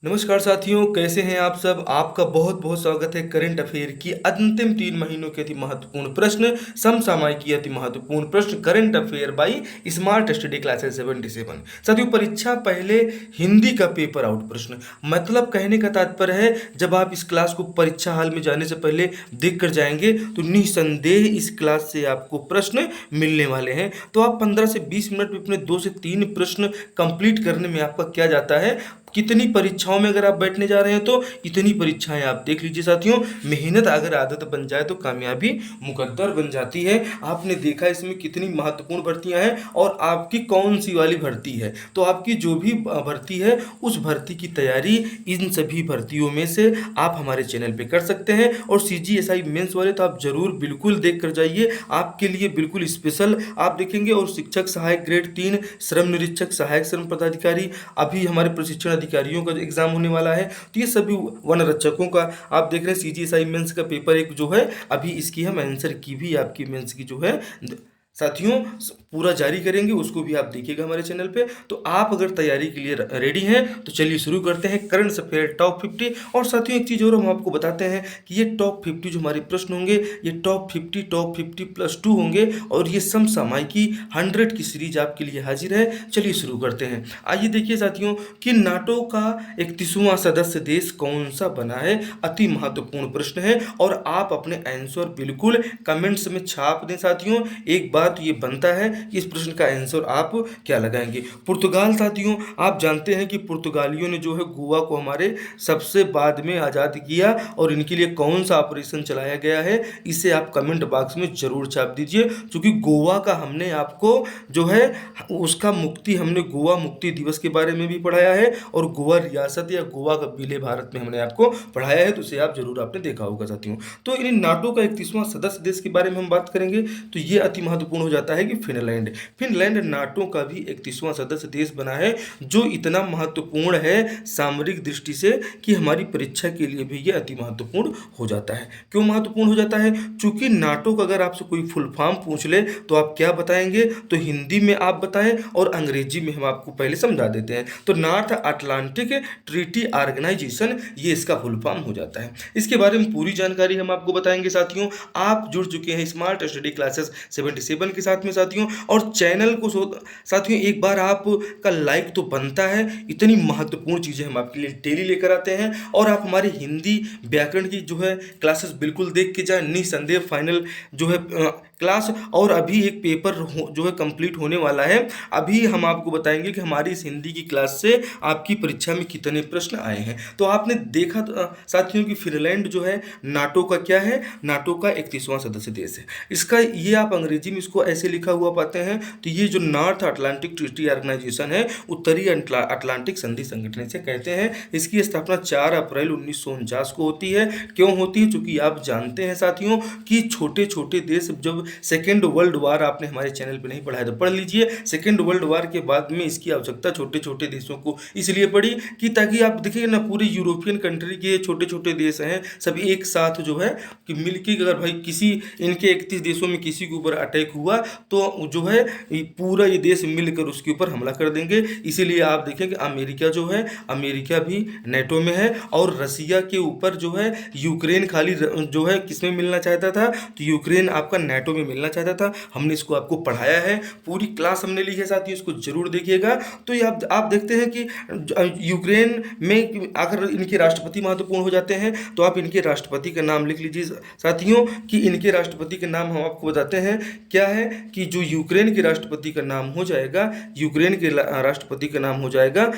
नमस्कार साथियों, कैसे हैं आप सब। आपका बहुत बहुत स्वागत है करंट अफेयर की अंतिम 3 महीनों के अति महत्वपूर्ण प्रश्न, समसामयिक की अति महत्वपूर्ण प्रश्न, current affair by smart study classes 77। साथियों, परीक्षा पहले हिंदी का पेपर आउट प्रश्न, मतलब कहने का तात्पर्य है जब आप इस क्लास को परीक्षा हाल में जाने से पहले देख कर जाएंगे तो निस्संदेह इस क्लास से आपको प्रश्न मिलने वाले हैं। तो आप 15 से 20 मिनट में अपने 2 से 3 प्रश्न कंप्लीट करने में आपका क्या जाता है। कितनी परीक्षाओं में अगर आप बैठने जा रहे हैं तो इतनी परीक्षाएं आप देख लीजिए साथियों। मेहनत अगर आदत बन जाए तो कामयाबी मुकद्दर बन जाती है। आपने देखा इसमें कितनी महत्वपूर्ण भर्तियां हैं और आपकी कौन सी वाली भर्ती है। तो आपकी जो भी भर्ती है उस भर्ती की तैयारी इन सभी भर्तियों में से आप हमारे चैनल पे कर सकते हैं। और CGSI मेंस वाले तो आप जरूर बिल्कुल देख कर जाइए, आपके लिए बिल्कुल स्पेशल आप देखेंगे। और शिक्षक सहायक ग्रेड 3, श्रम निरीक्षक, सहायक श्रम पदाधिकारी, अभी हमारे प्रशिक्षण अधिकारियों का एग्जाम होने वाला है। तो ये सभी वन रक्षकों का आप देख रहे हैं। CGSI मेंस का पेपर एक जो है अभी इसकी हम आंसर की भी आपकी मेंस की जो है साथियों पूरा जारी करेंगे, उसको भी आप देखिएगा हमारे चैनल पे। तो आप अगर तैयारी के लिए रेडी हैं तो चलिए शुरू करते हैं करंट अफेयर टॉप 50। और साथियों एक चीज़ और हम आपको बताते हैं कि ये टॉप 50 जो हमारे प्रश्न होंगे ये टॉप 50 प्लस 2 होंगे और ये समसामयिकी 100 की सीरीज आपके लिए हाजिर है। चलिए शुरू करते हैं। आइए देखिए साथियों कि नाटो का 31वां सदस्य देश कौन सा बना है। अति महत्वपूर्ण प्रश्न है और आप अपने आंसर बिल्कुल कमेंट्स में छाप दें साथियों। एक बात ये बनता है कि इस प्रश्न का आंसर आप क्या लगाएंगे। पुर्तगाल साथियों, आप जानते हैं कि पुर्तगालियों ने जो है गोवा को हमारे सबसे बाद में आज़ाद किया और इनके लिए कौन सा ऑपरेशन चलाया गया है इसे आप कमेंट बॉक्स में जरूर छाप दीजिए। क्योंकि गोवा का हमने आपको जो है उसका मुक्ति हमने गोवा मुक्ति दिवस के बारे में भी पढ़ाया है और गोवा रियासत या गोवा का विलय भारत में हमने आपको पढ़ाया है। तो इसे आप जरूर आपने देखा होगा साथियों। तो इन नाटो का 31वां सदस्य देश के बारे में हम बात करेंगे तो ये अति महत्वपूर्ण हो जाता है कि फिनलैंड। फिनलैंड नाटो का भी 31वां सदस्य देश बना है, जो इतना महत्वपूर्ण है सामरिक दृष्टि से कि हमारी परीक्षा के लिए भी ये अति महत्वपूर्ण हो जाता है। क्यों महत्वपूर्ण हो जाता है? चूंकि नाटो का अगर आपसे कोई फुल फॉर्म पूछ ले तो आप क्या बताएंगे, तो हिंदी में आप बताएं और अंग्रेजी में हम आपको पहले समझा देते हैं। तो नॉर्थ अटलांटिक ट्रीटी ऑर्गेनाइजेशन ये इसका फुल फॉर्म हो जाता है। इसके बारे में पूरी जानकारी हम आपको बताएंगे साथियों। आप जुड़ चुके हैं स्मार्ट स्टडी क्लासेस 77 के साथ में साथियों। और चैनल को साथियों एक बार आपका लाइक तो बनता है। इतनी महत्वपूर्ण चीज़ें हम आपके लिए डेली लेकर आते हैं और आप हमारे हिंदी व्याकरण की जो है क्लासेस बिल्कुल देख के जाए। निसंदेह फाइनल जो है क्लास और अभी एक पेपर जो है कंप्लीट होने वाला है। अभी हम आपको बताएंगे कि हमारी इस हिंदी की क्लास से आपकी परीक्षा में कितने प्रश्न आए हैं। तो आपने देखा साथियों कि फिनलैंड जो है नाटो का क्या है, नाटो का 31वां सदस्य देश है। इसका ये आप अंग्रेजी में इसको ऐसे लिखा हुआ पाते हैं। तो ये जो नॉर्थ अटलांटिक ट्रीटी ऑर्गेनाइजेशन है उत्तरी अटलांटिक संधि संगठन से कहते हैं। इसकी स्थापना 4 अप्रैल 1949 को होती है। क्यों होती है? क्योंकि आप जानते हैं साथियों कि छोटे छोटे देश, जब सेकेंड वर्ल्ड वार आपने हमारे चैनल पे नहीं पढ़ा है तो पढ़ लीजिए। सेकेंड वर्ल्ड वार के बाद में इसकी आवश्यकता छोटे छोटे देशों को इसलिए पड़ी कि ताकि आप देखिए ना पूरे यूरोपियन कंट्री के छोटे छोटे देश हैं सब एक साथ जो है कि मिलके अगर भाई किसी इनके 31 देशों में किसी के ऊपर अटैक हुआ तो जो है पूरा ये देश मिलकर उसके ऊपर हमला कर देंगे। इसीलिए आप देखें कि अमेरिका जो है, अमेरिका भी नेटो में है और रसिया के ऊपर जो है यूक्रेन खाली जो है किसमें मिलना चाहता था, तो यूक्रेन आपका नेटो में मिलना चाहता था। हमने इसको आपको पढ़ाया है, पूरी क्लास हमने ली है साथियों, इसको जरूर देखिएगा। तो ये आप देखते हैं कि यूक्रेन में अगर इनके राष्ट्रपति महत्वपूर्ण हो जाते हैं तो आप इनके राष्ट्रपति का नाम लिख लीजिए साथियों कि इनके राष्ट्रपति के नाम हम आपको बताते हैं क्या है कि जो यूक्रेन के राष्ट्रपति का नाम हो जाएगा, यूक्रेन के राष्ट्रपति का नाम हो जाएगा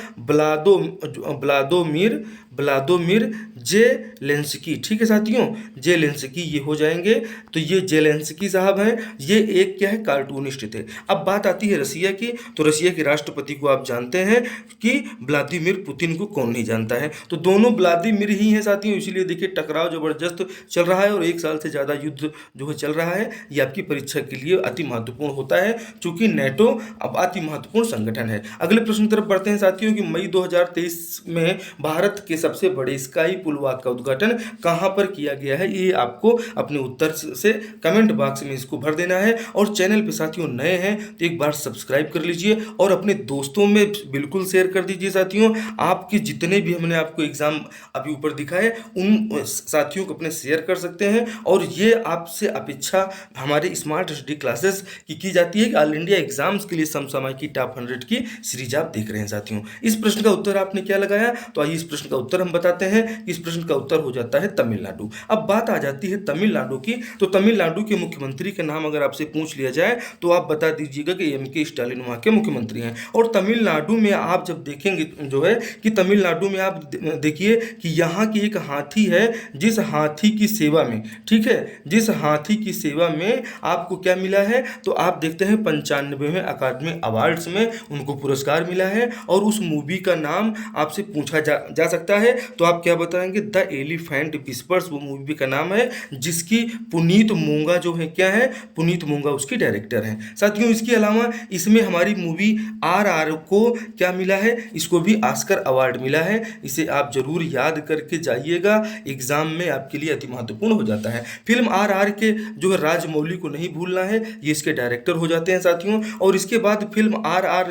व्लादिमीर जेलेंस्की। ठीक है साथियों, जेलेंस्की ये हो जाएंगे। तो ये जेलेंस्की साहब हैं, ये एक क्या है कार्टूनिस्ट थे। अब बात आती है रसिया की। तो रसिया के राष्ट्रपति को आप जानते हैं कि व्लादिमीर पुतिन को कौन नहीं जानता है। तो दोनों व्लादिमीर ही हैं साथियों। इसीलिए देखिए टकराव जबरदस्त चल रहा है और 1 साल से ज़्यादा युद्ध जो है चल रहा है। ये आपकी परीक्षा के लिए अति महत्वपूर्ण होता है, चूंकि नेटो अब अति महत्वपूर्ण संगठन है। अगले प्रश्न की तरफ बढ़ते हैं साथियों कि मई 2023 में भारत के सबसे बड़े स्काई पुलवाक का उद्घाटन कहां पर किया गया है? ये आपको अपने उत्तर से कमेंट बॉक्स में इसको भर देना है। और चैनल पे साथियों नए हैं तो एक बार सब्सक्राइब कर लीजिए और अपने दोस्तों में बिल्कुल शेयर कर दीजिए साथियों। आपके जितने भी हमने आपको एग्जाम अभी ऊपर दिखाए उन साथियों को अपने शेयर कर सकते हैं। और ये आपसे अपेक्षा हमारे स्मार्ट स्टडी क्लासेस की जाती है कि ऑल इंडिया एग्जाम्स के लिए समसामयिक की टॉप 100 की सीरीज आप देख रहे हैं साथियों। इस प्रश्न का उत्तर आपने क्या लगाया? तो आइए इस प्रश्न का उत्तर हम बताते हैं कि इस प्रश्न का उत्तर हो जाता है तमिलनाडु। अब बात आ जाती है तमिलनाडु की, तो तमिलनाडु के मुख्यमंत्री का नाम अगर आपसे पूछ लिया जाए तो आप बता दीजिएगा कि एम.के. स्टालिन वहाँ के मुख्यमंत्री हैं। और तमिलनाडु में आप जब देखेंगे जो है कि तमिलनाडु में आप देखिए कि यहाँ की एक हाथी है, जिस हाथी की सेवा में, ठीक है, जिस हाथी की सेवा में आपको क्या मिला है? तो आप देखते हैं 95वें अकादमी अवार्ड्स में उनको पुरस्कार मिला है। और उस मूवी का नाम आपसे पूछा जा सकता है तो आप क्या बताएंगे? द एलिफेंट विस्पर्स वो मूवी का नाम है, जिसकी पुनीत मोंगा जो है क्या है? पुनीत मोंगा उसकी डायरेक्टर हैं साथियों। इसके अलावा इसमें हमारी मूवी RR को क्या मिला है? इसको भी ऑस्कर अवार्ड मिला है। इसे आप जरूर याद करके जाइएगा, एग्जाम में आपके लिए अति महत्वपूर्ण हो जाता है। फिल्म RR के जो है राजमौली को नहीं भूलना है, ये इसके डायरेक्टर हो जाते हैं साथियों। और इसके बाद फिल्म RR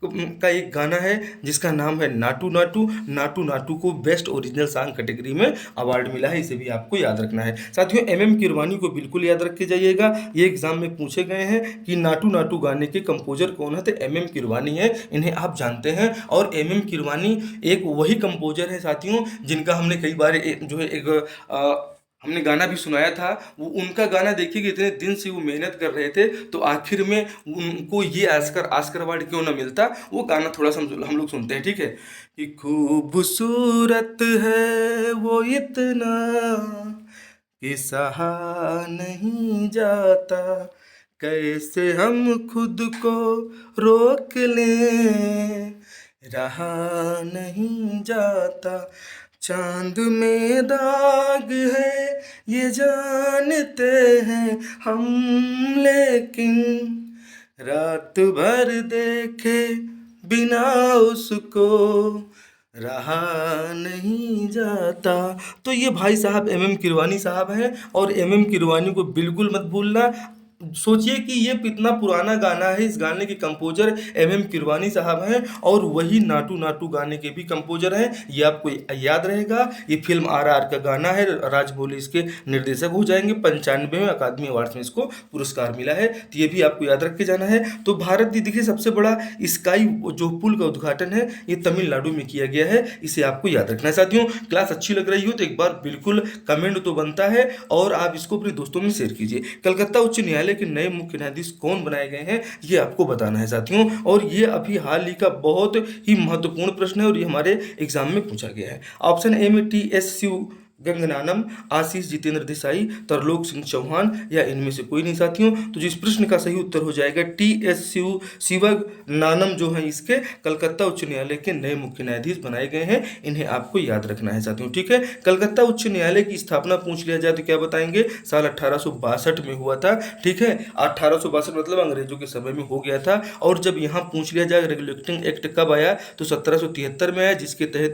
का एक गाना है जिसका नाम है नाटू नाटू। नाटू नाटू को बेस्ट ओरिजिनल सॉन्ग कैटेगरी में अवार्ड मिला है, इसे भी आपको याद रखना है साथियों। MM किरवानी को बिल्कुल याद रख के जाइएगा, ये एग्जाम में पूछे गए हैं कि नाटू नाटू गाने के कंपोजर कौन है? तो MM किरवानी है, इन्हें आप जानते हैं। और MM किरवानी एक वही कंपोजर है साथियों जिनका हमने कई बार जो है हमने गाना भी सुनाया था। वो उनका गाना देखिए कि इतने दिन से वो मेहनत कर रहे थे तो आखिर में उनको ये ऑस्कर अवार्ड क्यों ना मिलता। वो गाना थोड़ा सा हम लोग सुनते हैं, ठीक है? कि खूबसूरत है वो इतना कि सहा नहीं जाता, कैसे हम खुद को रोक लें, रहा नहीं जाता, चांद में दाग है ये जानते हैं हम, लेकिन रात भर देखे बिना उसको रहा नहीं जाता। तो ये भाई साहब MM किरवानी साहब हैं। और MM किरवानी को बिल्कुल मत भूलना। सोचिए कि ये कितना पुराना गाना है, इस गाने के कंपोजर MM किरवानी साहब हैं और वही नाटू नाटू गाने के भी कंपोजर हैं। ये आपको याद रहेगा। ये फिल्म RR का गाना है, राजमौली इसके निर्देशक हो जाएंगे। 95वें अकादमी अवार्ड में इसको पुरस्कार मिला है, तो ये भी आपको याद रख के जाना है। तो भारत की देखिए सबसे बड़ा स्काई जो पुल का उद्घाटन है ये तमिलनाडु में किया गया है, इसे आपको याद रखना है साथियों। क्लास अच्छी लग रही हो तो एक बार बिल्कुल कमेंट तो बनता है और आप इसको अपने दोस्तों में शेयर कीजिए। कलकत्ता उच्च न्यायालय के नए मुख्य न्यायाधीश कौन बनाए गए हैं ये आपको बताना है साथियों। और ये अभी हाल ही का बहुत ही महत्वपूर्ण प्रश्न है और ये हमारे एग्जाम में पूछा गया है। ऑप्शन ए में TS शिव गंगनानम, आशीष जितेंद्र देसाई, तरलोक सिंह चौहान या इनमें से कोई नहीं साथियों। तो जिस प्रश्न का सही उत्तर हो जाएगा TS शिवगनानम जो है इसके कलकत्ता उच्च न्यायालय के नए मुख्य न्यायाधीश बनाए गए हैं, इन्हें आपको याद रखना है साथियों, ठीक है। कलकत्ता उच्च न्यायालय की स्थापना पूछ लिया जाए तो क्या बताएंगे? साल 1862 में हुआ था, ठीक है। 1862 मतलब अंग्रेजों के समय में हो गया था। और जब यहाँ पूछ लिया जाए रेगुलेटिंग एक्ट कब आया तो 1773 में आया, जिसके तहत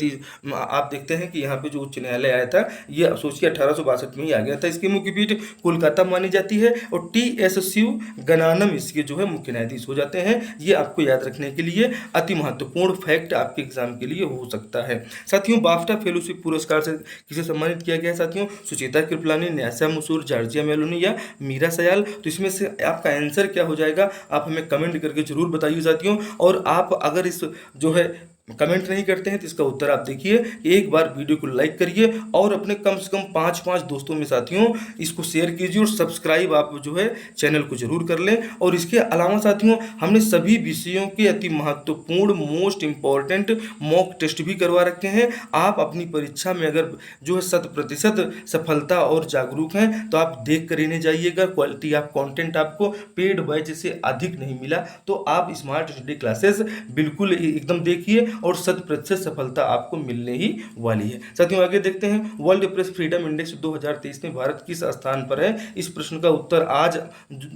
आप देखते हैं कि यहाँ पे जो उच्च न्यायालय आया था ये सोचिए 1862 में ही आ गया था। इसकी मुख्य पीठ कोलकाता मानी जाती है और TS शिवगनानम इसके जो है मुख्य न्यायाधीश हो जाते हैं। ये आपको याद रखने के लिए अति महत्वपूर्ण फैक्ट आपके एग्जाम के लिए हो सकता है साथियों। बाफ्टा फेलोशिप पुरस्कार से किसे सम्मानित किया गया है साथियों? सुचेता कृपलानी, न्यासा मसूर, जॉर्जिया मेलोनी या मीरा सयाल। तो इसमें से आपका आंसर क्या हो जाएगा आप हमें कमेंट करके जरूर बताइए साथियों। और आप अगर इस जो है कमेंट नहीं करते हैं तो इसका उत्तर आप देखिए, एक बार वीडियो को लाइक करिए और अपने कम से कम 5 दोस्तों में साथियों इसको शेयर कीजिए और सब्सक्राइब आप जो है चैनल को जरूर कर लें। और इसके अलावा साथियों हमने सभी विषयों के अति महत्वपूर्ण मोस्ट इंपॉर्टेंट मॉक टेस्ट भी करवा रखे हैं। आप अपनी परीक्षा में अगर जो है 100% सफलता और जागरूक हैं तो आप देख कर इन्हें जाइएगा। क्वालिटी ऑफ कंटेंट आपको पेड बैच से अधिक नहीं मिला तो आप स्मार्ट स्टडी क्लासेस बिल्कुल एकदम देखिए और 100% सफलता आपको मिलने ही वाली है। साथियों आगे देखते हैं, वर्ल्ड प्रेस फ्रीडम इंडेक्स 2023 में भारत किस स्थान पर है। इस प्रश्न का उत्तर आज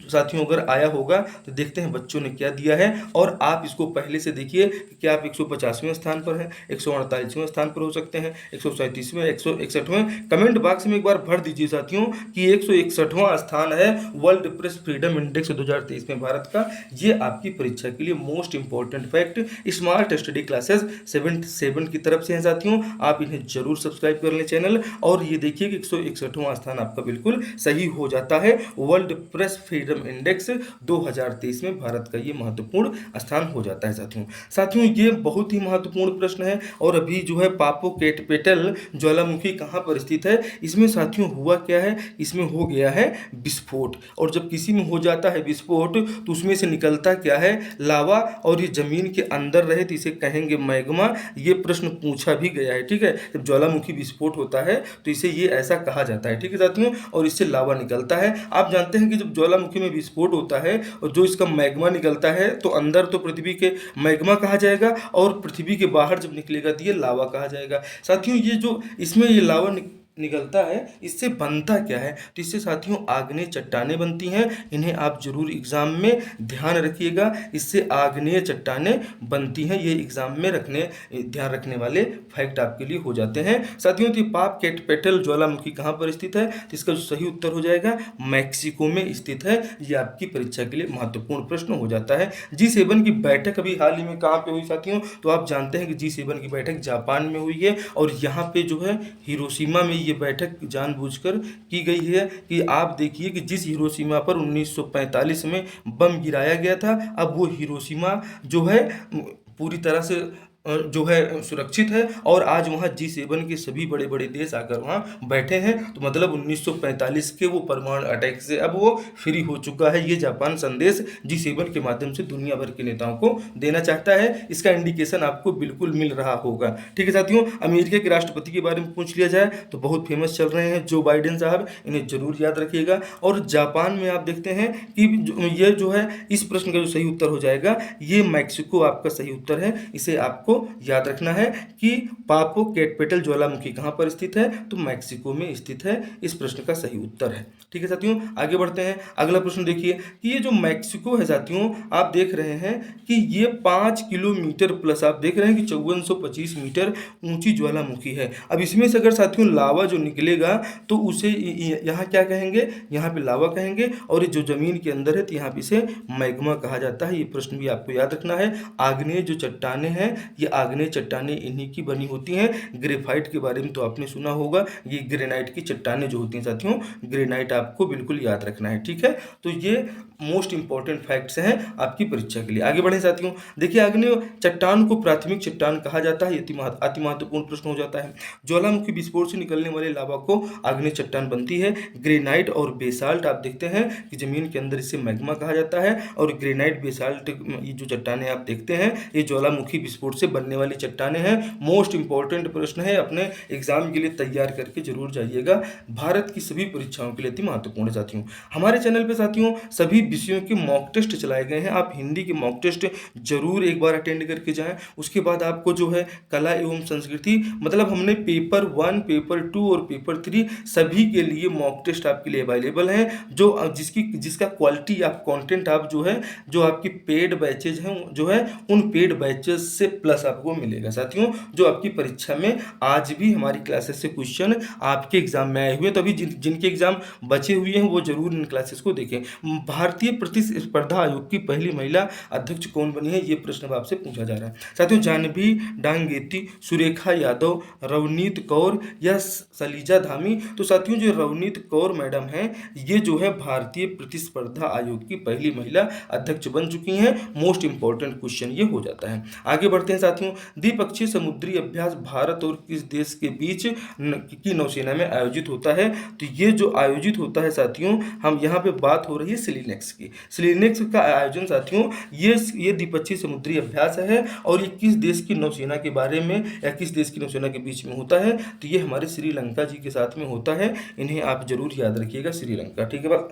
साथियों अगर आया होगा तो देखते हैं बच्चों ने क्या दिया है, और आप इसको पहले से देखिए कि क्या आप 150वें स्थान पर हैं, 148वें स्थान पर हो सकते हैं, 137वें, 161वें। कमेंट बॉक्स में एक बार भर दीजिए साथियों कि 161वां स्थान है वर्ल्ड प्रेस फ्रीडम इंडेक्स 2023 में भारत का। ये आपकी परीक्षा के लिए most important fact smart study classes 77 की तरफ से हैं साथियों। आप इन्हें जरूर सब्सक्राइब कर लें चैनल, और ये देखिए कि 161वां स्थान आपका बिल्कुल सही हो जाता है। वर्ल्ड प्रेस फ्रीडम इंडेक्स 2023 में भारत का ये महत्वपूर्ण स्थान हो जाता है साथियों। साथियों ये बहुत ही महत्वपूर्ण प्रश्न है, और अभी जो है पापोकेटपेटल ज्वालामुखी कहाँ पर स्थित है। इसमें साथियों हुआ क्या है, इसमें हो गया है विस्फोट, और जब किसी में हो जाता है विस्फोट तो उसमें से निकलता क्या है, लावा, और ये जमीन के अंदर रहे तो इसे कहेंगे मैग्मा। ये प्रश्न पूछा भी गया है, ठीक है। जब ज्वालामुखी विस्फोट होता है तो इसे ये ऐसा कहा जाता है, ठीक है साथियों, और इससे लावा निकलता है। आप जानते हैं कि जब ज्वालामुखी में विस्फोट होता है और जो इसका मैग्मा निकलता है तो अंदर तो पृथ्वी के मैग्मा कहा जाएगा, और पृथ्वी के बाहर जब निकलेगा तो ये लावा कहा जाएगा साथियों। ये जो इसमें ये लावा निकलता है, इससे बनता क्या है, तो इससे साथियों आग्नेय चट्टानें बनती हैं। इन्हें आप जरूर एग्जाम में ध्यान रखिएगा, इससे आग्नेय चट्टानें बनती हैं। ये एग्जाम में ध्यान रखने वाले फैक्ट आपके लिए हो जाते हैं साथियों। तो पापकेटपेटल ज्वालामुखी कहाँ पर स्थित है, तो इसका जो सही उत्तर हो जाएगा मैक्सिको में स्थित है। ये आपकी परीक्षा के लिए महत्वपूर्ण प्रश्न हो जाता है। G7 की बैठक अभी हाल ही में कहाँ पे हुई साथियों, तो आप जानते हैं कि G7 की बैठक जापान में हुई है, और यहाँ पे जो है हिरोशिमा में ये बैठक जानबूझकर की गई है कि आप देखिए कि जिस हिरोशिमा पर 1945 में बम गिराया गया था, अब वो हिरोशिमा जो है पूरी तरह से जो है सुरक्षित है, और आज वहाँ G7 के सभी बड़े बड़े देश आकर वहाँ बैठे हैं। तो मतलब 1945 के वो परमाणु अटैक से अब वो फ्री हो चुका है। ये जापान संदेश G7 के माध्यम से दुनिया भर के नेताओं को देना चाहता है। इसका इंडिकेशन आपको बिल्कुल मिल रहा होगा, ठीक है साथियों। अमेरिका के राष्ट्रपति के बारे में पूछ लिया जाए तो बहुत फेमस चल रहे हैं जो बाइडेन साहब, इन्हें जरूर याद रखिएगा। और जापान में आप देखते हैं कि ये जो है इस प्रश्न का जो सही उत्तर हो जाएगा ये मैक्सिको आपका सही उत्तर है। इसे आपको याद रखना है कि पापोकेटपेटल ज्वालामुखी कहां पर स्थित है, तो मैक्सिको में स्थित है। इस प्रश्न का सही उत्तर है, ठीक है साथियों। आगे बढ़ते हैं, अगला प्रश्न देखिए कि ये जो मैक्सिको है साथियों, आप देख रहे हैं कि ये 5 किलोमीटर प्लस आप देख रहे हैं कि 5425 मीटर ऊंची ज्वालामुखी है। अब इसमें से अगर साथियों लावा जो निकलेगा तो उसे यहाँ क्या कहेंगे, यहाँ पे लावा कहेंगे, और जो जमीन के अंदर है तो यहाँ पे इसे मैग्मा कहा जाता है। ये प्रश्न भी आपको याद रखना है। आग्नेय जो चट्टानें हैं ये आग्नेय चट्टानें इन्हीं की बनी होती हैं। ग्रेफाइट के बारे में तो आपने सुना होगा, ये ग्रेनाइट की चट्टानें जो होती हैं साथियों, ग्रेनाइट आपको बिल्कुल याद रखना है, ठीक है। तो ये मोस्ट इंपॉर्टेंट फैक्ट्स हैं आपकी परीक्षा के लिए। आगे बढ़े साथियों, देखिए आग्नेय चट्टान को प्राथमिक चट्टान कहा जाता है। अति महत्वपूर्ण प्रश्न हो जाता है। ज्वालामुखी विस्फोट से निकलने वाले लावा को आग्नेय चट्टान बनती है। ग्रेनाइट और बेसाल्ट आप देखते हैं कि जमीन के अंदर इसे मैग्मा कहा जाता है, और ग्रेनाइट बेसाल्ट ये जो चट्टानें आप देखते हैं ये ज्वालामुखी विस्फोट से बनने वाली चट्टानें हैं। मोस्ट इंपॉर्टेंट प्रश्न है, अपने एग्जाम के लिए तैयार करके जरूर जाइएगा। भारत की सभी परीक्षाओं के लिए अति महत्वपूर्ण है साथियों। हमारे चैनल पे साथियों सभी विषयों के मॉक टेस्ट चलाए गए हैं। आप हिंदी के मॉक टेस्ट जरूर एक बार अटेंड करके जाएं। उसके बाद आपको जो है कला एवं संस्कृति, मतलब हमने पेपर 1, पेपर 2 और पेपर 3 सभी के लिए मॉक टेस्ट आपके लिए अवेलेबल हैं, जो जिसका क्वालिटी आप कंटेंट आप जो है जो आपकी पेड बैचेज हैं जो है उन पेड बैचेज से प्लस आपको मिलेगा साथियों। जो आपकी परीक्षा में आज भी हमारी क्लासेस से क्वेश्चन आपके एग्जाम में आए हुए, तो अभी जिनके एग्जाम बचे हुए हैं वो जरूर इन क्लासेस को देखें। भारतीय प्रतिस्पर्धा आयोग की पहली महिला अध्यक्ष कौन बनी है, ये प्रश्न आपसे पूछा जा रहा है साथियों। जानवी डांगेती, सुरेखा यादव, रवनीत कौर या सलीजा धामी। तो साथियों जो रवनीत कौर मैडम हैं ये जो है भारतीय प्रतिस्पर्धा आयोग की पहली महिला अध्यक्ष बन चुकी हैं। मोस्ट इंपॉर्टेंट क्वेश्चन ये हो जाता है। आगे बढ़ते हैं साथियों, द्विपक्षीय समुद्री अभ्यास भारत और किस देश के बीच की नौसेना में आयोजित होता है, तो ये जो आयोजित होता है साथियों, हम यहाँ पे बात हो रही है सिलीनेक्स की। सिलीनेक्स का आयोजन साथियों ये द्विपक्षीय समुद्री अभ्यास है, और ये किस देश की नौसेना के बारे में या किस देश की नौसेना के बीच में होता है, तो ये हमारे श्रीलंका जी के साथ में होता है। इन्हें आप जरूर याद रखिएगा, श्रीलंका, ठीक है।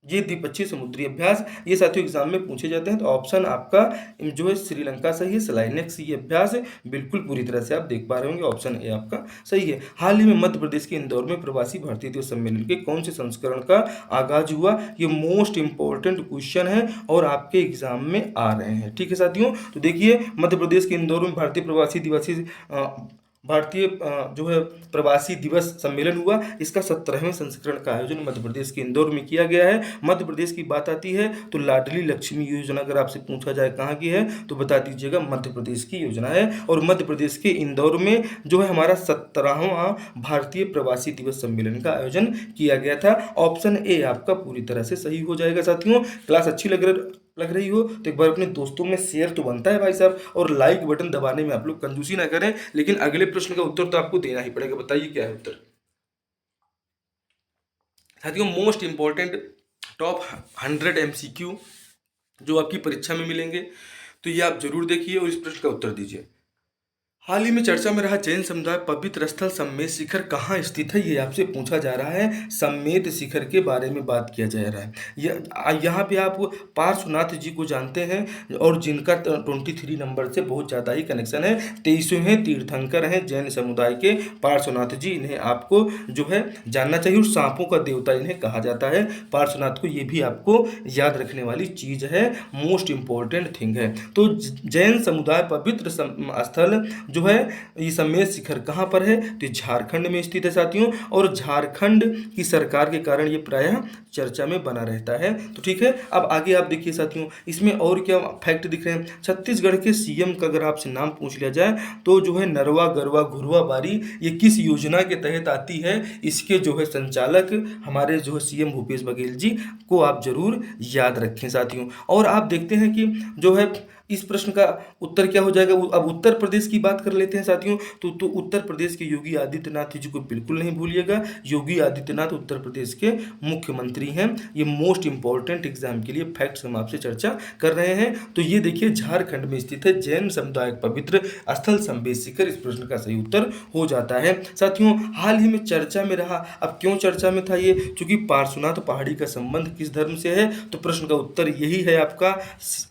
ये द्विपक्षीय समुद्री अभ्यास, ये साथियों एग्जाम में पूछे जाते हैं। तो ऑप्शन आपका जो है श्रीलंका सही है। सलाइनेक्स ये अभ्यास बिल्कुल पूरी तरह से आप देख पा रहे होंगे, ऑप्शन ए आपका सही है। हाल ही में मध्य प्रदेश के इंदौर में प्रवासी भारतीय दिवस सम्मेलन के कौन से संस्करण का आगाज हुआ? ये मोस्ट इंपॉर्टेंट क्वेश्चन है और आपके एग्जाम में आ रहे हैं। ठीक है साथियों, तो देखिए मध्य प्रदेश के इंदौर में भारतीय जो है प्रवासी दिवस सम्मेलन हुआ। इसका 17वें संस्करण का आयोजन मध्य प्रदेश के इंदौर में किया गया है। मध्य प्रदेश की बात आती है तो लाडली लक्ष्मी योजना अगर आपसे पूछा जाए कहाँ की है तो बता दीजिएगा मध्य प्रदेश की योजना है। और मध्य प्रदेश के इंदौर में जो है हमारा 17वां भारतीय प्रवासी दिवस सम्मेलन का आयोजन किया गया था। ऑप्शन ए आपका पूरी तरह से सही हो जाएगा साथियों। क्लास अच्छी लग रही हो तो एक बार अपने दोस्तों में शेयर तो बनता है भाई साहब, और लाइक बटन दबाने में आप लोग कंजूसी ना करें। लेकिन अगले प्रश्न का उत्तर तो आपको देना ही पड़ेगा। बताइए क्या है उत्तर साथियों? मोस्ट इंपॉर्टेंट टॉप 100 MCQ जो आपकी परीक्षा में मिलेंगे, तो ये आप जरूर देखिए और इस प्रश्न का उत्तर दीजिए। हाल ही में चर्चा में रहा जैन समुदाय पवित्र स्थल सम्मेद शिखर कहाँ स्थित है, ये आपसे पूछा जा रहा है। सम्मेद शिखर के बारे में बात किया जा रहा है। यहाँ पे आप पार्श्वनाथ जी को जानते हैं और जिनका 23 नंबर से बहुत ज़्यादा ही कनेक्शन है। 23वें तीर्थंकर हैं जैन समुदाय के पार्श्वनाथ जी। इन्हें आपको जो है जानना चाहिए और सांपों का देवता इन्हें कहा जाता है पार्श्वनाथ को। ये भी आपको याद रखने वाली चीज़ है, मोस्ट इंपॉर्टेंट थिंग है। तो जैन समुदाय पवित्र स्थल जो है ये सम्मेद शिखर कहाँ पर है तो झारखंड में स्थित है साथियों। और झारखंड की सरकार के कारण ये प्रायः चर्चा में बना रहता है। तो ठीक है, अब आगे आप देखिए साथियों, इसमें और क्या फैक्ट दिख रहे हैं। छत्तीसगढ़ के सीएम का अगर आपसे नाम पूछ लिया जाए तो जो है नरवा गरवा घुरवा बारी, ये किस योजना के तहत आती है? इसके जो है संचालक हमारे जो है सीएम भूपेश बघेल जी को आप जरूर याद रखें साथियों। और आप देखते हैं कि जो है इस प्रश्न का उत्तर क्या हो जाएगा। अब उत्तर प्रदेश की बात कर लेते हैं साथियों। तो उत्तर प्रदेश के योगी आदित्यनाथ जी को बिल्कुल नहीं भूलिएगा। योगी आदित्यनाथ उत्तर प्रदेश के मुख्यमंत्री हैं। ये मोस्ट इंपॉर्टेंट एग्जाम के लिए फैक्ट्स हम आपसे चर्चा कर रहे हैं। तो ये देखिए झारखंड में स्थित है जैन समुदाय पवित्र स्थल सम्मेद शिखर, इस प्रश्न का सही उत्तर हो जाता है साथियों। हाल ही में चर्चा में रहा, अब क्यों चर्चा में था ये? क्योंकि पार्श्वनाथ पहाड़ी का संबंध किस धर्म से है? तो प्रश्न का उत्तर यही है आपका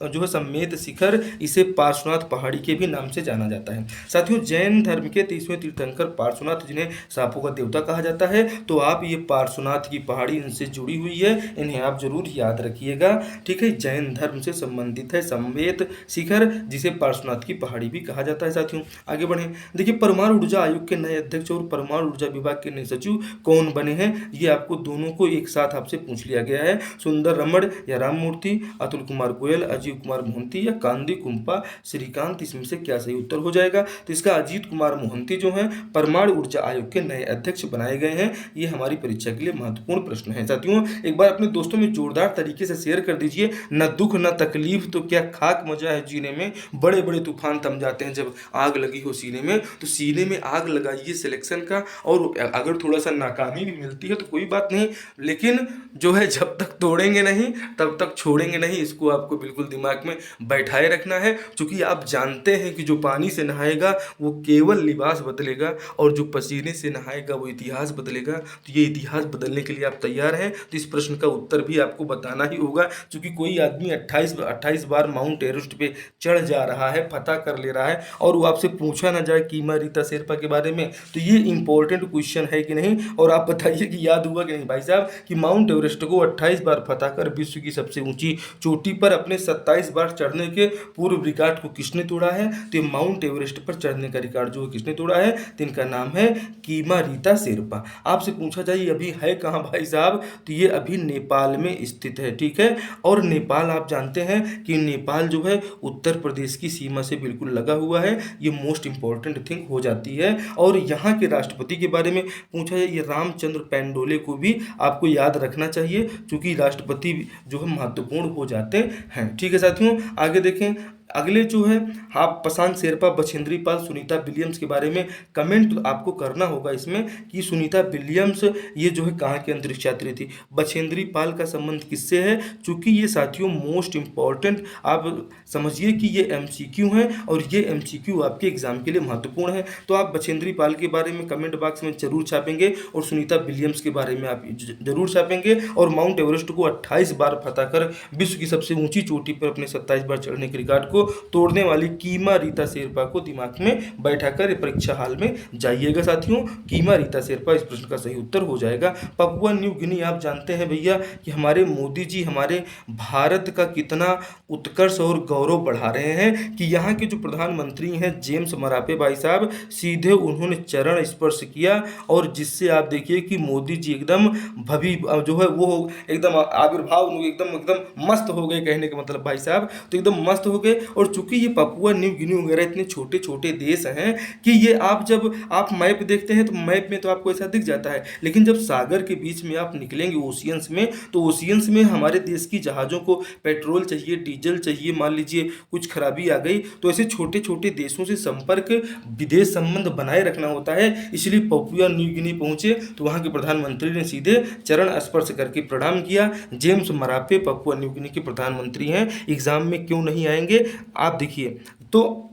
जो है सम्मेद शिखर, इसे पार्श्वनाथ पहाड़ी के भी नाम से जाना जाता है साथियों। जैन धर्म के 23वें तीर्थंकर पार्श्वनाथ जिन्हें सांपों का देवता कहा जाता है, तो आप ये पार्श्वनाथ की पहाड़ी इनसे जुड़ी हुई है, इन्हें आप जरूर याद रखिएगा। ठीक है, जैन धर्म से संबंधित है सम्मेद शिखर, जिसे पार्श्वनाथ की पहाड़ी भी कहा जाता है साथियों। आगे बढ़े, देखिए परमाणु ऊर्जा आयोग के नए अध्यक्ष और परमाणु ऊर्जा विभाग के नए सचिव कौन बने हैं? ये आपको दोनों को एक साथ आपसे पूछ लिया गया है। सुंदर रमण या राम मूर्ति, अतुल कुमार गोयल, अजीव कुमार मोहंती या कांदी कुंपा श्रीकांत, इसमें से क्या सही उत्तर हो जाएगा? तो इसका अजीत कुमार मोहंती जो है परमाणु ऊर्जा आयोग के नए अध्यक्ष बनाए गए हैं। ये हमारी परीक्षा के लिए महत्वपूर्ण प्रश्न है साथियों। एक बार अपने दोस्तों में जोरदार तरीके से शेयर कर दीजिए। न दुख न तकलीफ तो क्या खाक मजा है जीने में, बड़े बड़े तूफान थम जाते हैं जब आग लगी हो सीने में। तो सीने में आग लगाइए सिलेक्शन का, और अगर थोड़ा सा नाकामी भी मिलती है तो कोई बात नहीं, लेकिन जो है जब तक तोड़ेंगे नहीं तब तक छोड़ेंगे नहीं, इसको आपको बिल्कुल दिमाग में बैठाए रखना है। क्योंकि आप जानते हैं कि जो पानी से नहाएगा वो केवल लिबास बदलेगा, और जो पसीने से नहाएगा वो इतिहास बदलेगा। तो ये इतिहास बदलने के लिए आप तैयार हैं? तो इस प्रश्न का उत्तर भी आपको बताना ही होगा। क्योंकि कोई आदमी 28 बार माउंट एवरेस्ट पे चढ़ जा रहा है, फतह कर ले रहा है, और वो आपसे पूछा ना जाए कीमा रीता शेरपा के बारे में, तो ये इंपॉर्टेंट क्वेश्चन है कि नहीं? और आप बताइए कि याद हुआ कि नहीं भाई साहब कि माउंट एवरेस्ट को 28 बार फतह कर विश्व की सबसे ऊंची चोटी पर अपने 27 बार चढ़ने के पूर्व रिकॉर्ड को किसने तोड़ा है? तो माउंट एवरेस्ट पर चढ़ने का रिकॉर्ड जो किसने तोड़ा है? तो इनका नाम है कीमा रीता शेरपा। आपसे पूछा जाए अभी है कहाँ भाई साहब? तो ये अभी नेपाल में स्थित है। ठीक है, और नेपाल आप जानते हैं कि नेपाल जो है उत्तर प्रदेश की सीमा से बिल्कुल लगा हुआ है। ये मोस्ट इंपॉर्टेंट थिंग हो जाती है। और यहाँ के राष्ट्रपति के बारे में पूछा जाए, ये रामचंद्र पैंडोले को भी आपको याद रखना चाहिए, क्योंकि राष्ट्रपति जो है महत्वपूर्ण हो जाते हैं। ठीक है साथियों, आगे देखें। अगले जो है, आप पसान शेरपा, बछेंद्री पाल, सुनीता विलियम्स के बारे में कमेंट आपको करना होगा इसमें कि सुनीता विलियम्स ये जो है कहाँ की अंतरिक्ष यात्री थी। बछेंद्री पाल का संबंध किससे है, चूंकि ये साथियों मोस्ट इंपॉर्टेंट, आप समझिए कि ये एमसीक्यू है और ये एमसीक्यू आपके एग्जाम के लिए महत्वपूर्ण है। तो आप बछेंद्री पाल के बारे में कमेंट बॉक्स में जरूर छापेंगे और सुनीता विलियम्स के बारे में आप जरूर छापेंगे। और माउंट एवरेस्ट को 28 बार फतह कर विश्व की सबसे ऊंची चोटी पर अपने 27 बार चढ़ने के रिकॉर्ड को तोड़ने वाली कीमा रीता शेरपा को दिमाग में बैठाकर परीक्षा हाल में जाइएगा साथियों। कीमा रीता शेरपा इस प्रश्न का सही उत्तर हो जाएगा। पपुआ न्यू गिनी, आप जानते हैं भैया कि हमारे मोदी जी हमारे भारत का कितना उत्कर्ष और गौरव बढ़ा रहे हैं कि यहाँ के जो प्रधानमंत्री हैं जेम्स मरापे भाई साहब, सीधे उन्होंने चरण स्पर्श किया और जिससे आप देखिए कि मोदी जी एकदम भवी जो है वो एकदम आविर्भाव एकदम एकदम मस्त हो गए, कहने का मतलब भाई साहब तो एकदम मस्त हो गए। और चूंकि ये पपुआ न्यू गिनी वगैरह इतने छोटे छोटे देश हैं कि ये आप जब आप मैप देखते हैं तो मैप में तो आपको ऐसा दिख जाता है, लेकिन जब सागर के बीच में आप निकलेंगे ओशियंस में, तो ओशियंस में हमारे देश की जहाज़ों को पेट्रोल चाहिए, डीजल चाहिए, मान लीजिए कुछ खराबी आ गई तो ऐसे छोटे छोटे देशों से संपर्क, विदेश संबंध बनाए रखना होता है। इसलिए पपुआ न्यू गिनी पहुंचे तो वहां के प्रधानमंत्री ने सीधे चरण स्पर्श करके प्रणाम किया। James Marape Papua New Guinea के प्रधानमंत्री हैं, एग्जाम में क्यों नहीं आएंगे आप देखिए। तो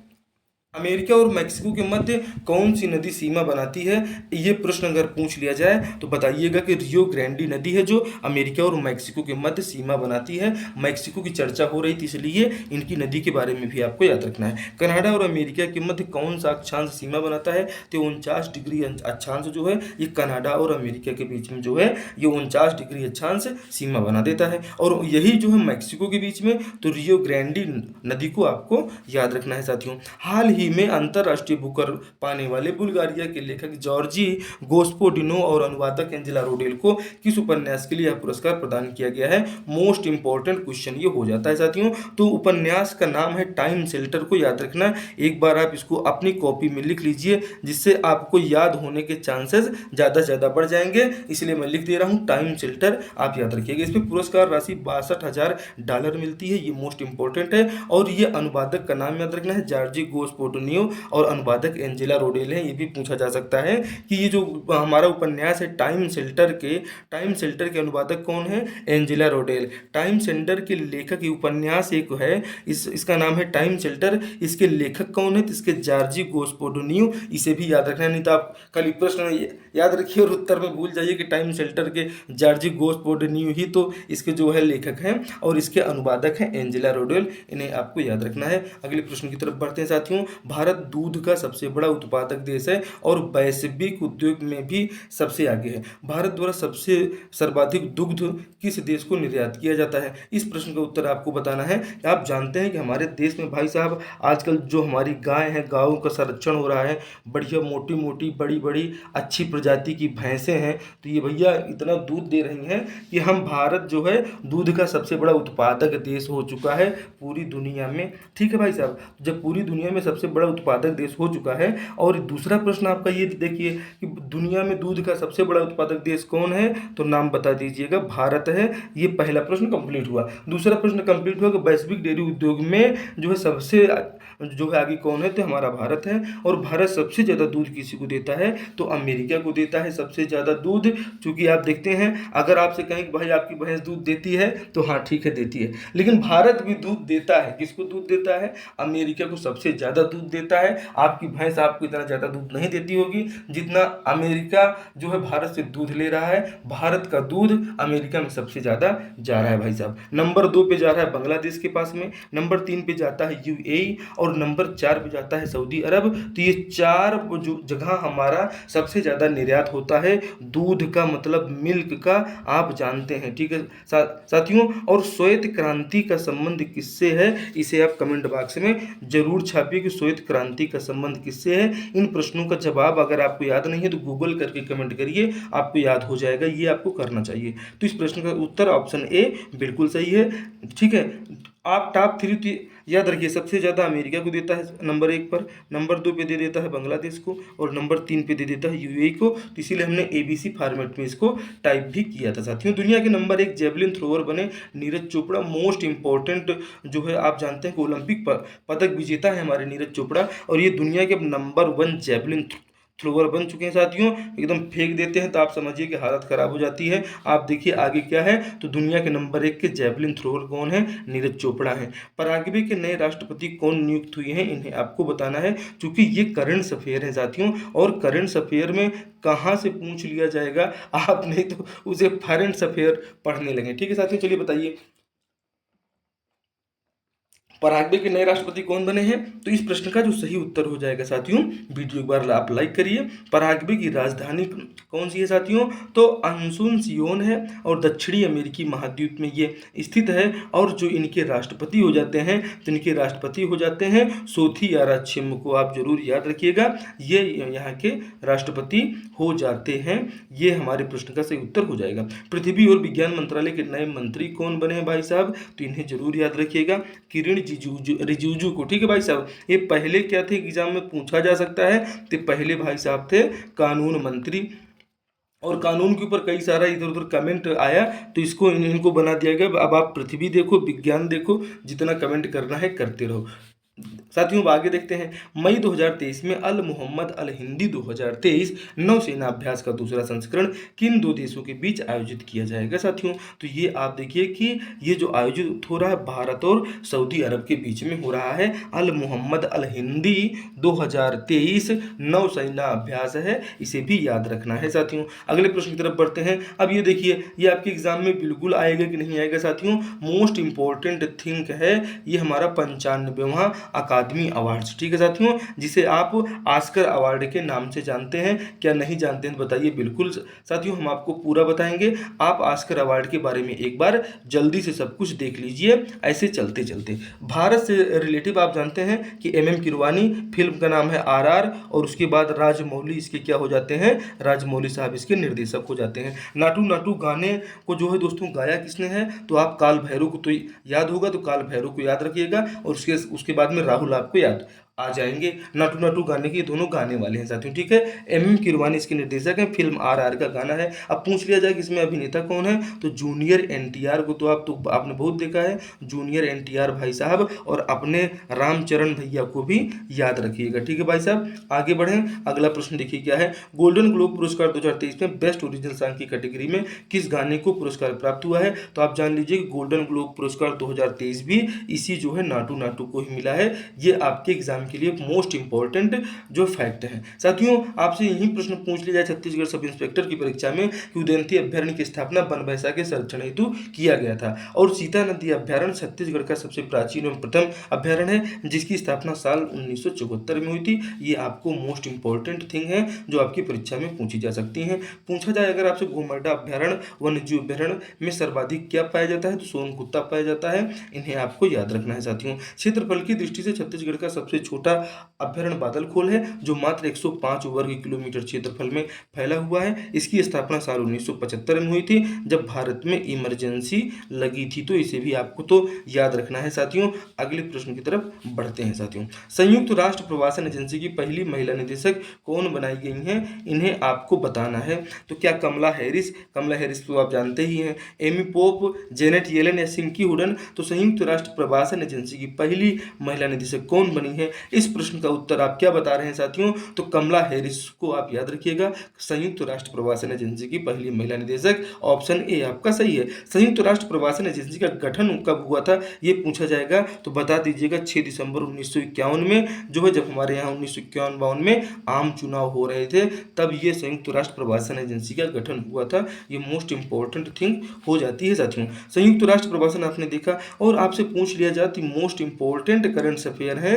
अमेरिका और मैक्सिको के मध्य कौन सी नदी सीमा बनाती है, ये प्रश्न अगर पूछ लिया जाए तो बताइएगा कि रियो ग्रैंडी नदी है जो अमेरिका और मैक्सिको के मध्य सीमा बनाती है। मैक्सिको की चर्चा हो रही थी इसलिए इनकी नदी के बारे में भी आपको याद रखना है। कनाडा और अमेरिका के मध्य कौन सा अक्षांश सीमा बनाता है, तो 49 डिग्री अक्षांश जो है ये कनाडा और अमेरिका के बीच में जो है ये 49 डिग्री अक्षांश सीमा बना देता है। और यही जो है मैक्सिको के बीच में, तो रियो ग्रैंडी नदी को आपको याद रखना है साथियों। हाल ही में अंतरराष्ट्रीय बुकर पाने वाले बुल्गारिया के लेखक जॉर्जी गोस्पोडिनो और अनुवादक एंजेला रोडेल को किस उपन्यास के लिए यह पुरस्कार प्रदान किया गया है, मोस्ट इंपॉर्टेंट क्वेश्चन ये हो जाता है साथियों। तो उपन्यास का नाम है टाइम शेल्टर, को याद रखना, एक बार आप इसको अपनी कॉपी में लिख लीजिए जिससे आपको याद होने के चांसेस ज़्यादा से ज़्यादा बढ़ जाएंगे, इसलिए मैं लिख दे रहा हूँ टाइम शेल्टर, आप याद रखिएगा। इस पर पुरस्कार राशि $62,000 मिलती है, ये मोस्ट इंपॉर्टेंट है। और ये अनुवादक का नाम याद रखना है जॉर्जी गोस्पोडिनो और अनुवादक एंजेला रोडेल है। ये भी पूछा जा सकता है कि ये जो हमारा उपन्यास है टाइम शेल्टर के अनुवादक कौन है, एंजेला रोडेल। टाइम शेल्टर के लेखक, ये उपन्यास एक है इसका नाम है टाइम शेल्टर, इसके लेखक कौन है, तो इसके जॉर्जी गोस्पोडिनो, इसे भी याद रखना है, नहीं तो आप कल प्रश्न याद रखिए और उत्तर में भूल जाइए कि टाइम शेल्टर के जॉर्जी गोस्पोडिनो ही तो इसके जो है लेखक हैं और इसके अनुवादक हैं एंजेला रोडेल, इन्हें आपको याद रखना है। अगले प्रश्न की तरफ बढ़ते हैं साथियों। भारत दूध का सबसे बड़ा उत्पादक देश है और वैश्विक उद्योग में भी सबसे आगे है। भारत द्वारा सबसे सर्वाधिक दुग्ध किस देश को निर्यात किया जाता है, इस प्रश्न का उत्तर आपको बताना है। आप जानते हैं कि हमारे देश में भाई साहब आजकल जो हमारी गाय हैं, गायों का संरक्षण हो रहा है, बढ़िया मोटी मोटी बड़ी बड़ी अच्छी प्रजाति की भैंसें हैं, तो ये भैया इतना दूध दे रही हैं कि हम भारत जो है दूध का सबसे बड़ा उत्पादक देश हो चुका है पूरी दुनिया में। ठीक है भाई साहब, जब पूरी दुनिया में सबसे बड़ा उत्पादक देश हो चुका है। और दूसरा प्रश्न आपका ये देखिए कि दुनिया में दूध का सबसे बड़ा उत्पादक देश कौन है, तो नाम बता दीजिएगा, भारत है। ये पहला प्रश्न कंप्लीट हुआ। दूसरा प्रश्न कंप्लीट हुआ कि वैश्विक डेयरी उद्योग में जो है सबसे जो है आगे कौन है, तो हमारा भारत है। और भारत सबसे ज़्यादा दूध किसी को देता है, तो अमेरिका को देता है सबसे ज़्यादा दूध। चूंकि आप देखते हैं अगर आपसे कहें कि भाई आपकी भैंस दूध देती है, तो हाँ ठीक है देती है, लेकिन भारत भी दूध देता है। किसको दूध देता है, अमेरिका को सबसे ज़्यादा दूध देता है। आपकी भैंस आपको इतना ज़्यादा दूध नहीं देती होगी जितना अमेरिका जो है भारत से दूध ले रहा है। भारत का दूध अमेरिका में सबसे ज़्यादा जा रहा है भाई साहब। नंबर 2 पे जा रहा है बांग्लादेश के पास में, नंबर 3 पे जाता है यूएई और नंबर 4 पे जाता है सऊदी अरब। तो ये 4 जो जगह हमारा सबसे ज़्यादा निर्यात होता है दूध का, मतलब मिल्क का, आप जानते हैं। ठीक है साथियों। और श्वेत क्रांति का संबंध किससे है, इसे आप कमेंट बॉक्स में जरूर छापिए कि श्वेत क्रांति का संबंध किससे है। इन प्रश्नों का जवाब अगर आपको याद नहीं है तो गूगल करके कमेंट करिए, आपको याद हो जाएगा, ये आपको करना चाहिए। तो इस प्रश्न का उत्तर ऑप्शन ए बिल्कुल सही है। ठीक है, आप टॉप 3 याद रखिए सबसे ज़्यादा अमेरिका को देता है नंबर 1 पर, नंबर 2 पे दे देता है बांग्लादेश को और नंबर 3 पे दे देता है यूएई को। तो इसीलिए हमने एबीसी फॉर्मेट में इसको टाइप भी किया था साथियों। दुनिया के नंबर 1 जेवलिन थ्रोअर बने नीरज चोपड़ा। मोस्ट इंपॉर्टेंट जो है आप जानते हैं कि ओलंपिक पदक विजेता है हमारे नीरज चोपड़ा, और ये दुनिया के नंबर 1 जेवलिन थ्रोअर बन चुके हैं साथियों। एकदम फेंक देते हैं तो आप समझिए कि हालत खराब हो जाती है। आप देखिए आगे क्या है, तो दुनिया के नंबर 1 के जेवलिन थ्रोअर कौन है, नीरज चोपड़ा है। पराग्वे के नए राष्ट्रपति कौन नियुक्त हुए हैं, इन्हें आपको बताना है, क्योंकि ये करंट अफेयर है साथियों, और करंट अफेयर में कहाँ से पूछ लिया जाएगा, आप नहीं तो उसे करंट अफेयर पढ़ने लगे। ठीक है साथियों, चलिए बताइए पराग्वे के नए राष्ट्रपति कौन बने हैं। तो इस प्रश्न का जो सही उत्तर हो जाएगा साथियों, वीडियो एक बार आप लाइक करिए। पराग्वे की राजधानी कौन सी है साथियों, तो अंसुनसियोन है, और दक्षिणी अमेरिकी महाद्वीप में ये स्थित है। और जो इनके राष्ट्रपति हो जाते हैं, तो इनके राष्ट्रपति हो जाते हैं सोथियारा छिम को आप जरूर याद रखिएगा, ये यहाँ के राष्ट्रपति हो जाते हैं। ये हमारे प्रश्न का सही उत्तर हो जाएगा। पृथ्वी और विज्ञान मंत्रालय के नए मंत्री कौन बने हैं भाई साहब, तो इन्हें जरूर याद रखिएगा, किरण रिजिजू को। ठीक है भाई साहब, ये पहले क्या थे एग्जाम में पूछा जा सकता है, तो पहले भाई साहब थे कानून मंत्री, और कानून के ऊपर कई सारा इधर उधर कमेंट आया, तो इसको इनको बना दिया गया। अब आप पृथ्वी देखो, विज्ञान देखो, जितना कमेंट करना है करते रहो साथियों। अब आगे देखते हैं, मई 2023 में अल मोहम्मद अल हिंदी 2023 नौसेना अभ्यास का दूसरा संस्करण किन दो देशों के बीच आयोजित किया जाएगा साथियों। तो ये आप देखिए कि ये जो आयोजित हो रहा है भारत और सऊदी अरब के बीच में हो रहा है। अल मोहम्मद अल हिंदी 2023 नौसेना अभ्यास है, इसे भी याद रखना है साथियों। अगले प्रश्न की तरफ बढ़ते हैं। अब ये देखिए, ये आपके एग्जाम में बिल्कुल आएगा कि नहीं आएगा साथियों, मोस्ट इंपॉर्टेंट थिंग है ये हमारा 95वां अकादमी अवार्ड्स। ठीक है साथियों, जिसे आप ऑस्कर अवार्ड के नाम से जानते हैं, क्या नहीं जानते हैं तो बताइए। बिल्कुल साथियों, हम आपको पूरा बताएंगे। आप ऑस्कर अवार्ड के बारे में एक बार जल्दी से सब कुछ देख लीजिए ऐसे चलते चलते। भारत से रिलेटिव आप जानते हैं कि MM किरवानी, फिल्म का नाम है RR, और उसके बाद राजमौली इसके क्या हो जाते हैं, राजमौली साहब इसके निर्देशक हो जाते हैं। नाटू नाटू गाने को जो है दोस्तों गाया किसने है, तो आप काल भैरव को तो याद होगा, तो काल भैरव को याद रखिएगा, और उसके बाद में राहुल आपको याद आ जाएंगे। नाटू नाटू गाने के दोनों गाने वाले हैं साथियों। ठीक है, MM किरवानी इसके निर्देशक हैं, फिल्म RR का गाना है। अब पूछ लिया जाए कि इसमें अभिनेता कौन है, तो जूनियर NTR को तो आपने बहुत देखा है, जूनियर NTR भाई साहब, और अपने रामचरण भैया को भी याद रखिएगा। ठीक है भाई साहब, आगे बढ़ें। अगला प्रश्न देखिए क्या है, गोल्डन ग्लोब पुरस्कार 2023 में बेस्ट ओरिजिनल सॉन्ग की कैटेगरी में किस गाने को पुरस्कार प्राप्त हुआ है। तो आप जान लीजिए कि गोल्डन ग्लोब पुरस्कार 2023 भी इसी जो है नाटू नाटू को ही मिला है। ये आपके एग्जाम के लिए मोस्ट इंपॉर्टेंट जो फैक्ट है साथियों। आपसे यही प्रश्न पूछ लिया जाए छत्तीसगढ़ सब इंस्पेक्टर की परीक्षा में कि उदयंती अभ्यारण्य की स्थापना वन भैंसा के संरक्षण हेतु किया गया था, और सीता नदी अभ्यारण्य छत्तीसगढ़ का सबसे प्राचीन एवं प्रथम अभ्यारण्य है, जिसकी स्थापना साल 1974 में हुई थी। ये आपको मोस्ट इंपॉर्टेंट थिंग है जो आपकी परीक्षा में पूछी जा सकती है। पूछा जाए अगर आपसे गोमर्डा अभ्यारण्य वन्यजीव अभ्यारण्य में सर्वाधिक क्या पाया जाता है, तो सोन कुत्ता पाया जाता है। इन्हें आपको याद रखना है साथियों। क्षेत्रफल की दृष्टि से छत्तीसगढ़ का सबसे छोटा अभ्यारण्य बादलखोल है, जो मात्र 105 वर्ग किलोमीटर क्षेत्रफल में फैला हुआ है। इसकी स्थापना साल 1975 में हुई थी, जब भारत में इमरजेंसी लगी थी। तो इसे भी आपको तो याद रखना है साथियों। अगले प्रश्न की तरफ बढ़ते हैं साथियों। संयुक्त राष्ट्र प्रवासन एजेंसी की पहली महिला निदेशक कौन बनाई गई हैं, इन्हें आपको बताना है। तो क्या कमला हैरिस, कमला हैरिस तो आप जानते ही हैं, एमी पोप, जेनेट येलन या सिंकी हुडन। तो संयुक्त राष्ट्र प्रवासन एजेंसी की पहली महिला निदेशक कौन बनी है, इस प्रश्न का उत्तर आप क्या बता रहे हैं साथियों, तो कमला हैरिस को आप याद रखिएगा, संयुक्त राष्ट्र प्रवासन एजेंसी की पहली महिला निदेशक। ऑप्शन ए आपका सही है। संयुक्त राष्ट्र प्रवासन एजेंसी का गठन कब हुआ था, ये पूछा जाएगा, तो बता दीजिएगा 6 दिसंबर 1951 में, जो है जब हमारे यहाँ 1951-52 में आम चुनाव हो रहे थे, तब ये संयुक्त राष्ट्र प्रवासन एजेंसी का गठन हुआ था। ये मोस्ट इंपॉर्टेंट थिंग हो जाती है साथियों। संयुक्त राष्ट्र प्रवासन आपने देखा, और आपसे पूछ लिया जाए तो मोस्ट इंपॉर्टेंट करंट अफेयर है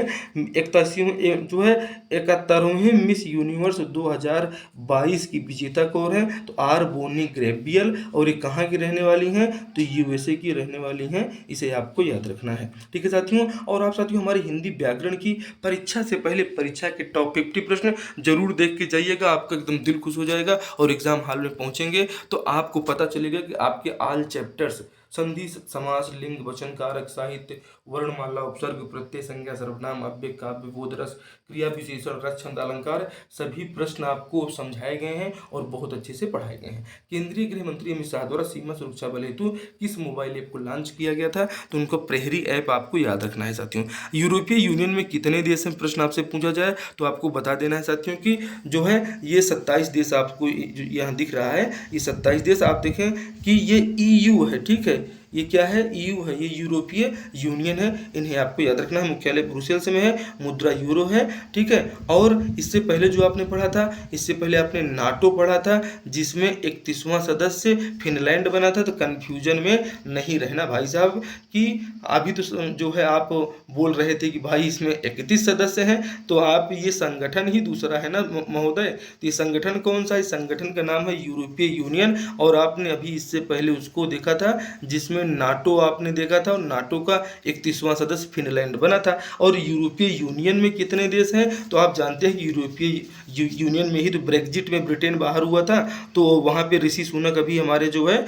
71वें मिस यूनिवर्स 2022 की विजेता कौन है, तो आर बोनी ग्रेबियल, और ये कहाँ की रहने वाली हैं, तो USA की रहने वाली हैं। इसे आपको याद रखना है। ठीक है साथियों, और आप साथियों हमारी हिंदी व्याकरण की परीक्षा से पहले परीक्षा के टॉप 50 प्रश्न जरूर देख के जाइएगा, आपका एकदम दिल खुश हो जाएगा। और एग्जाम हॉल में पहुंचेंगे तो आपको पता चलेगा कि आपके ऑल चैप्टर्स संधि समास लिंग वचन कारक साहित्य वर्णमाला, उपसर्ग, प्रत्यय, संज्ञा, सर्वनाम, अव्यय, काव्य, बोध, रस, क्रिया विशेषण, रस, छंद, अलंकार, सभी प्रश्न आपको समझाए गए हैं और बहुत अच्छे से पढ़ाए गए हैं। केंद्रीय गृह मंत्री अमित शाह द्वारा सीमा सुरक्षा बल हेतु किस मोबाइल ऐप को लॉन्च किया गया था? तो उनको प्रहरी ऐप आपको याद रखना है साथियों। यूरोपीय यूनियन में कितने देश हैं, प्रश्न आपसे पूछा जाए तो आपको बता देना है साथियों कि जो है ये 27 देश आपको यहाँ दिख रहा है। ये 27 देश आप देखें कि ये EU है, ठीक है, ये क्या है? EU है, ये यूरोपीय यूनियन है। इन्हें आपको याद रखना है। मुख्यालय ब्रुसेल्स में है, मुद्रा यूरो है, ठीक है। और इससे पहले जो आपने पढ़ा था, इससे पहले आपने नाटो पढ़ा था जिसमें 31वां सदस्य फिनलैंड बना था। तो कन्फ्यूजन में नहीं रहना भाई साहब कि अभी तो जो है आप बोल रहे थे कि भाई इसमें 31 सदस्य हैं, तो आप ये संगठन ही दूसरा है ना महोदय। तो ये संगठन कौन सा है? संगठन का नाम है यूरोपीय यूनियन। और आपने अभी इससे पहले उसको देखा था जिसमें नाटो आपने देखा था, और नाटो का 31वां सदस्य फिनलैंड बना था। और यूरोपीय यूनियन में कितने देश हैं? तो आप जानते हैं कि यूरोपीय यूनियन में ही तो ब्रेग्जिट में ब्रिटेन बाहर हुआ था, तो वहाँ पे ऋषि सुनक अभी हमारे जो है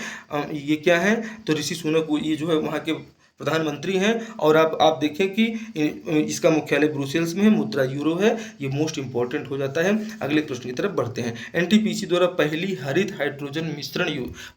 ये क्या है, तो ऋषि सुनक ये जो है वहाँ के प्रधानमंत्री हैं। और आप देखें कि इसका मुख्यालय ब्रुसेल्स में है, मुद्रा यूरो है। ये मोस्ट इंपॉर्टेंट हो जाता है। अगले प्रश्न की तरफ बढ़ते हैं। NTPC द्वारा पहली हरित हाइड्रोजन मिश्रण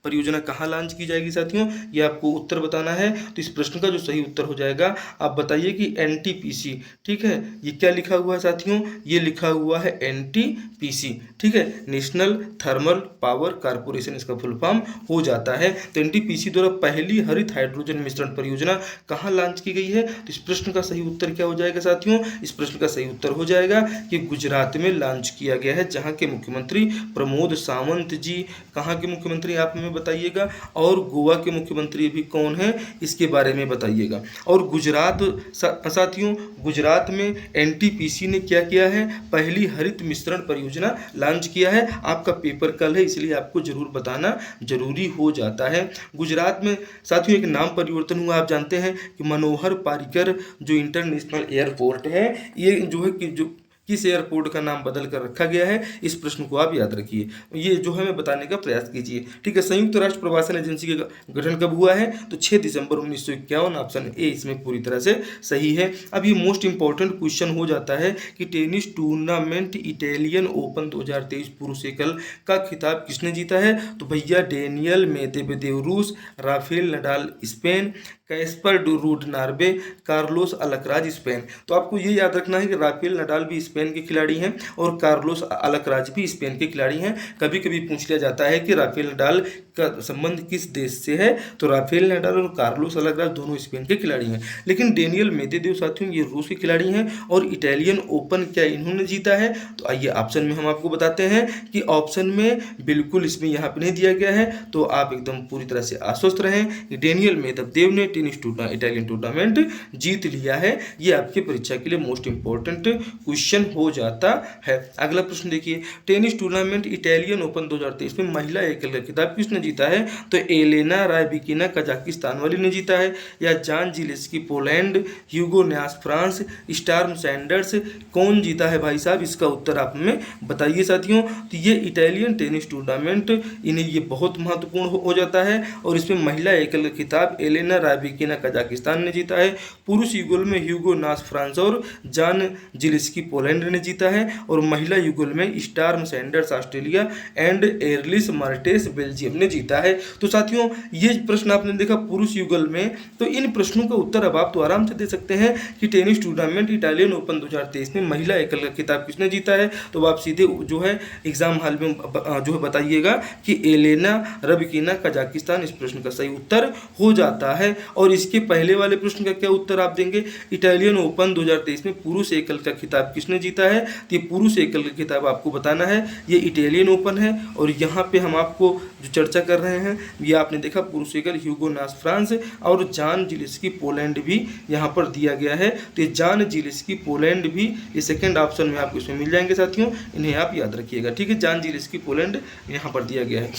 परियोजना कहाँ लॉन्च की जाएगी साथियों? ये आपको उत्तर बताना है। तो इस प्रश्न का जो सही उत्तर हो जाएगा, आप बताइए कि NTPC, ठीक है। ये क्या लिखा हुआ है साथियों? ये लिखा हुआ है NTPC, ठीक है, नेशनल थर्मल पावर कारपोरेशन इसका फुल फॉर्म हो जाता है। तो NTPC द्वारा पहली हरित हाइड्रोजन मिश्रण परियोजना कहाँ लॉन्च की गई है? तो इस प्रश्न का सही उत्तर क्या हो जाएगा साथियों? इस प्रश्न का सही उत्तर हो जाएगा कि गुजरात में लॉन्च किया गया है, जहां के मुख्यमंत्री प्रमोद सावंत जी। कहां के मुख्यमंत्री आप हमें बताइएगा, और गोवा के मुख्यमंत्री भी कौन है इसके बारे में बताइएगा। और गुजरात साथियों, गुजरात में NTPC ने क्या किया है? पहली हरित मिश्रण परियोजना लॉन्च किया है। आपका पेपर कल है, इसलिए आपको जरूर बताना जरूरी हो जाता है। गुजरात में साथियों एक नाम परिवर्तन हुआ। आप जानते हैं कि मनोहर पारिकर जो इंटरनेशनल एयरपोर्ट है, ये जो है कि जो किस एयरपोर्ट का नाम बदल कर रखा गया है, इस प्रश्न को आप याद रखिए। ये जो है मैं बताने का प्रयास कीजिए, ठीक है। संयुक्त राष्ट्र प्रवासन एजेंसी का गठन कब हुआ है? तो 6 दिसंबर 1951, ऑप्शन ए इसमें पूरी तरह से सही है। अब ये मोस्ट इंपॉर्टेंट क्वेश्चन हो जाता है कि टेनिस टूर्नामेंट इटालियन ओपन 2023 पुरुष एकल का खिताब किसने जीता है? तो भैया डेनियल मेदवेदेव रूस, Rafael Nadal Spain, Caspar rude Norway, Carlos Alcaraz Spain. तो आपको ये याद रखना है कि राफेल नडाल भी स्पेन के खिलाड़ी हैं और कार्लोस अलकराज भी स्पेन के खिलाड़ी हैं। कभी कभी पूछ लिया जाता है कि राफेल नडाल का संबंध किस देश से है, तो राफेल नडाल और कार्लोस अलकराज दोनों स्पेन के खिलाड़ी हैं। लेकिन डेनियल मेदवेदेव साथियों ये रूस के खिलाड़ी हैं। और इटालियन ओपन क्या इन्होंने जीता है? तो आइए ऑप्शन में हम आपको बताते हैं कि ऑप्शन में बिल्कुल इसमें यहाँ पे नहीं दिया गया है, तो आप एकदम पूरी तरह से आश्वस्त रहें कि डेनियल मेदवेदेव ने इटालियन टूर्नामेंट जीत लिया है। ये आपके परीक्षा के लिए मोस्ट इंपॉर्टेंट क्वेश्चन हो जाता है। अगला प्रश्न देखिए, टेनिस टूर्नामेंट इटालियन ओपन 2023 में महिला एकल का खिताब किसने जीता है? तो एलेना रायबिकिना कजाकिस्तान वाली ने जीता है, या जान जिलेस्की पोलैंड, ह्यूगो न्यास फ्रांस, स्टॉर्म सैंडर्स, कौन जीता है भाई साहब? इसका उत्तर आप हमें बताइए साथियों। तो ये इटालियन टेनिस टूर्नामेंट इन्हें ये बहुत महत्वपूर्ण हो जाता है। और इसमें महिला एकल का खिताब एलेना रायबिकिना कजाकिस्तान ने जीता है। पुरुष युगल में ह्यूगो नास फ्रांस और जान जिलेस्की पोलैंड ने जीता है। और महिला युगल में Storm Sanders Australia and Elise Mertens Belgium ने जीता है। तो साथियों ये प्रश्न आपने देखा पुरुष युगल में, तो इन प्रश्नों का उत्तर अब आप तो आराम से दे सकते हैं कि टेनिस टूर्नामेंट इटालियन ओपन 2023 में महिला एकल का खिताब किसने जीता है। तो आप सीधे जो है एग्जाम हॉल में जो है बताइएगा कि एलेना रायबिकिना कजाकिस्तान, इस प्रश्न का सही उत्तर हो जाता है। और इसके पहले वाले प्रश्न का क्या उत्तर आप देंगे? इटालियन ओपन 2023 में पुरुष एकल का खिताब किसने जीता है? तो ये पुरुष एकल का खिताब आपको बताना है, ये इटालियन ओपन है। और यहाँ पे हम आपको जो चर्चा कर रहे हैं ये आपने देखा पुरुष एकल ह्यूगो नास फ्रांस और जान जिलेस्की पोलैंड भी यहाँ पर दिया गया है। तो ये जान जिलेस्की पोलैंड भी ये सेकेंड ऑप्शन में आपको इसमें मिल जाएंगे साथियों, इन्हें आप याद रखिएगा, ठीक है। जान जिलेस्की पोलैंड यहाँ पर दिया गया है,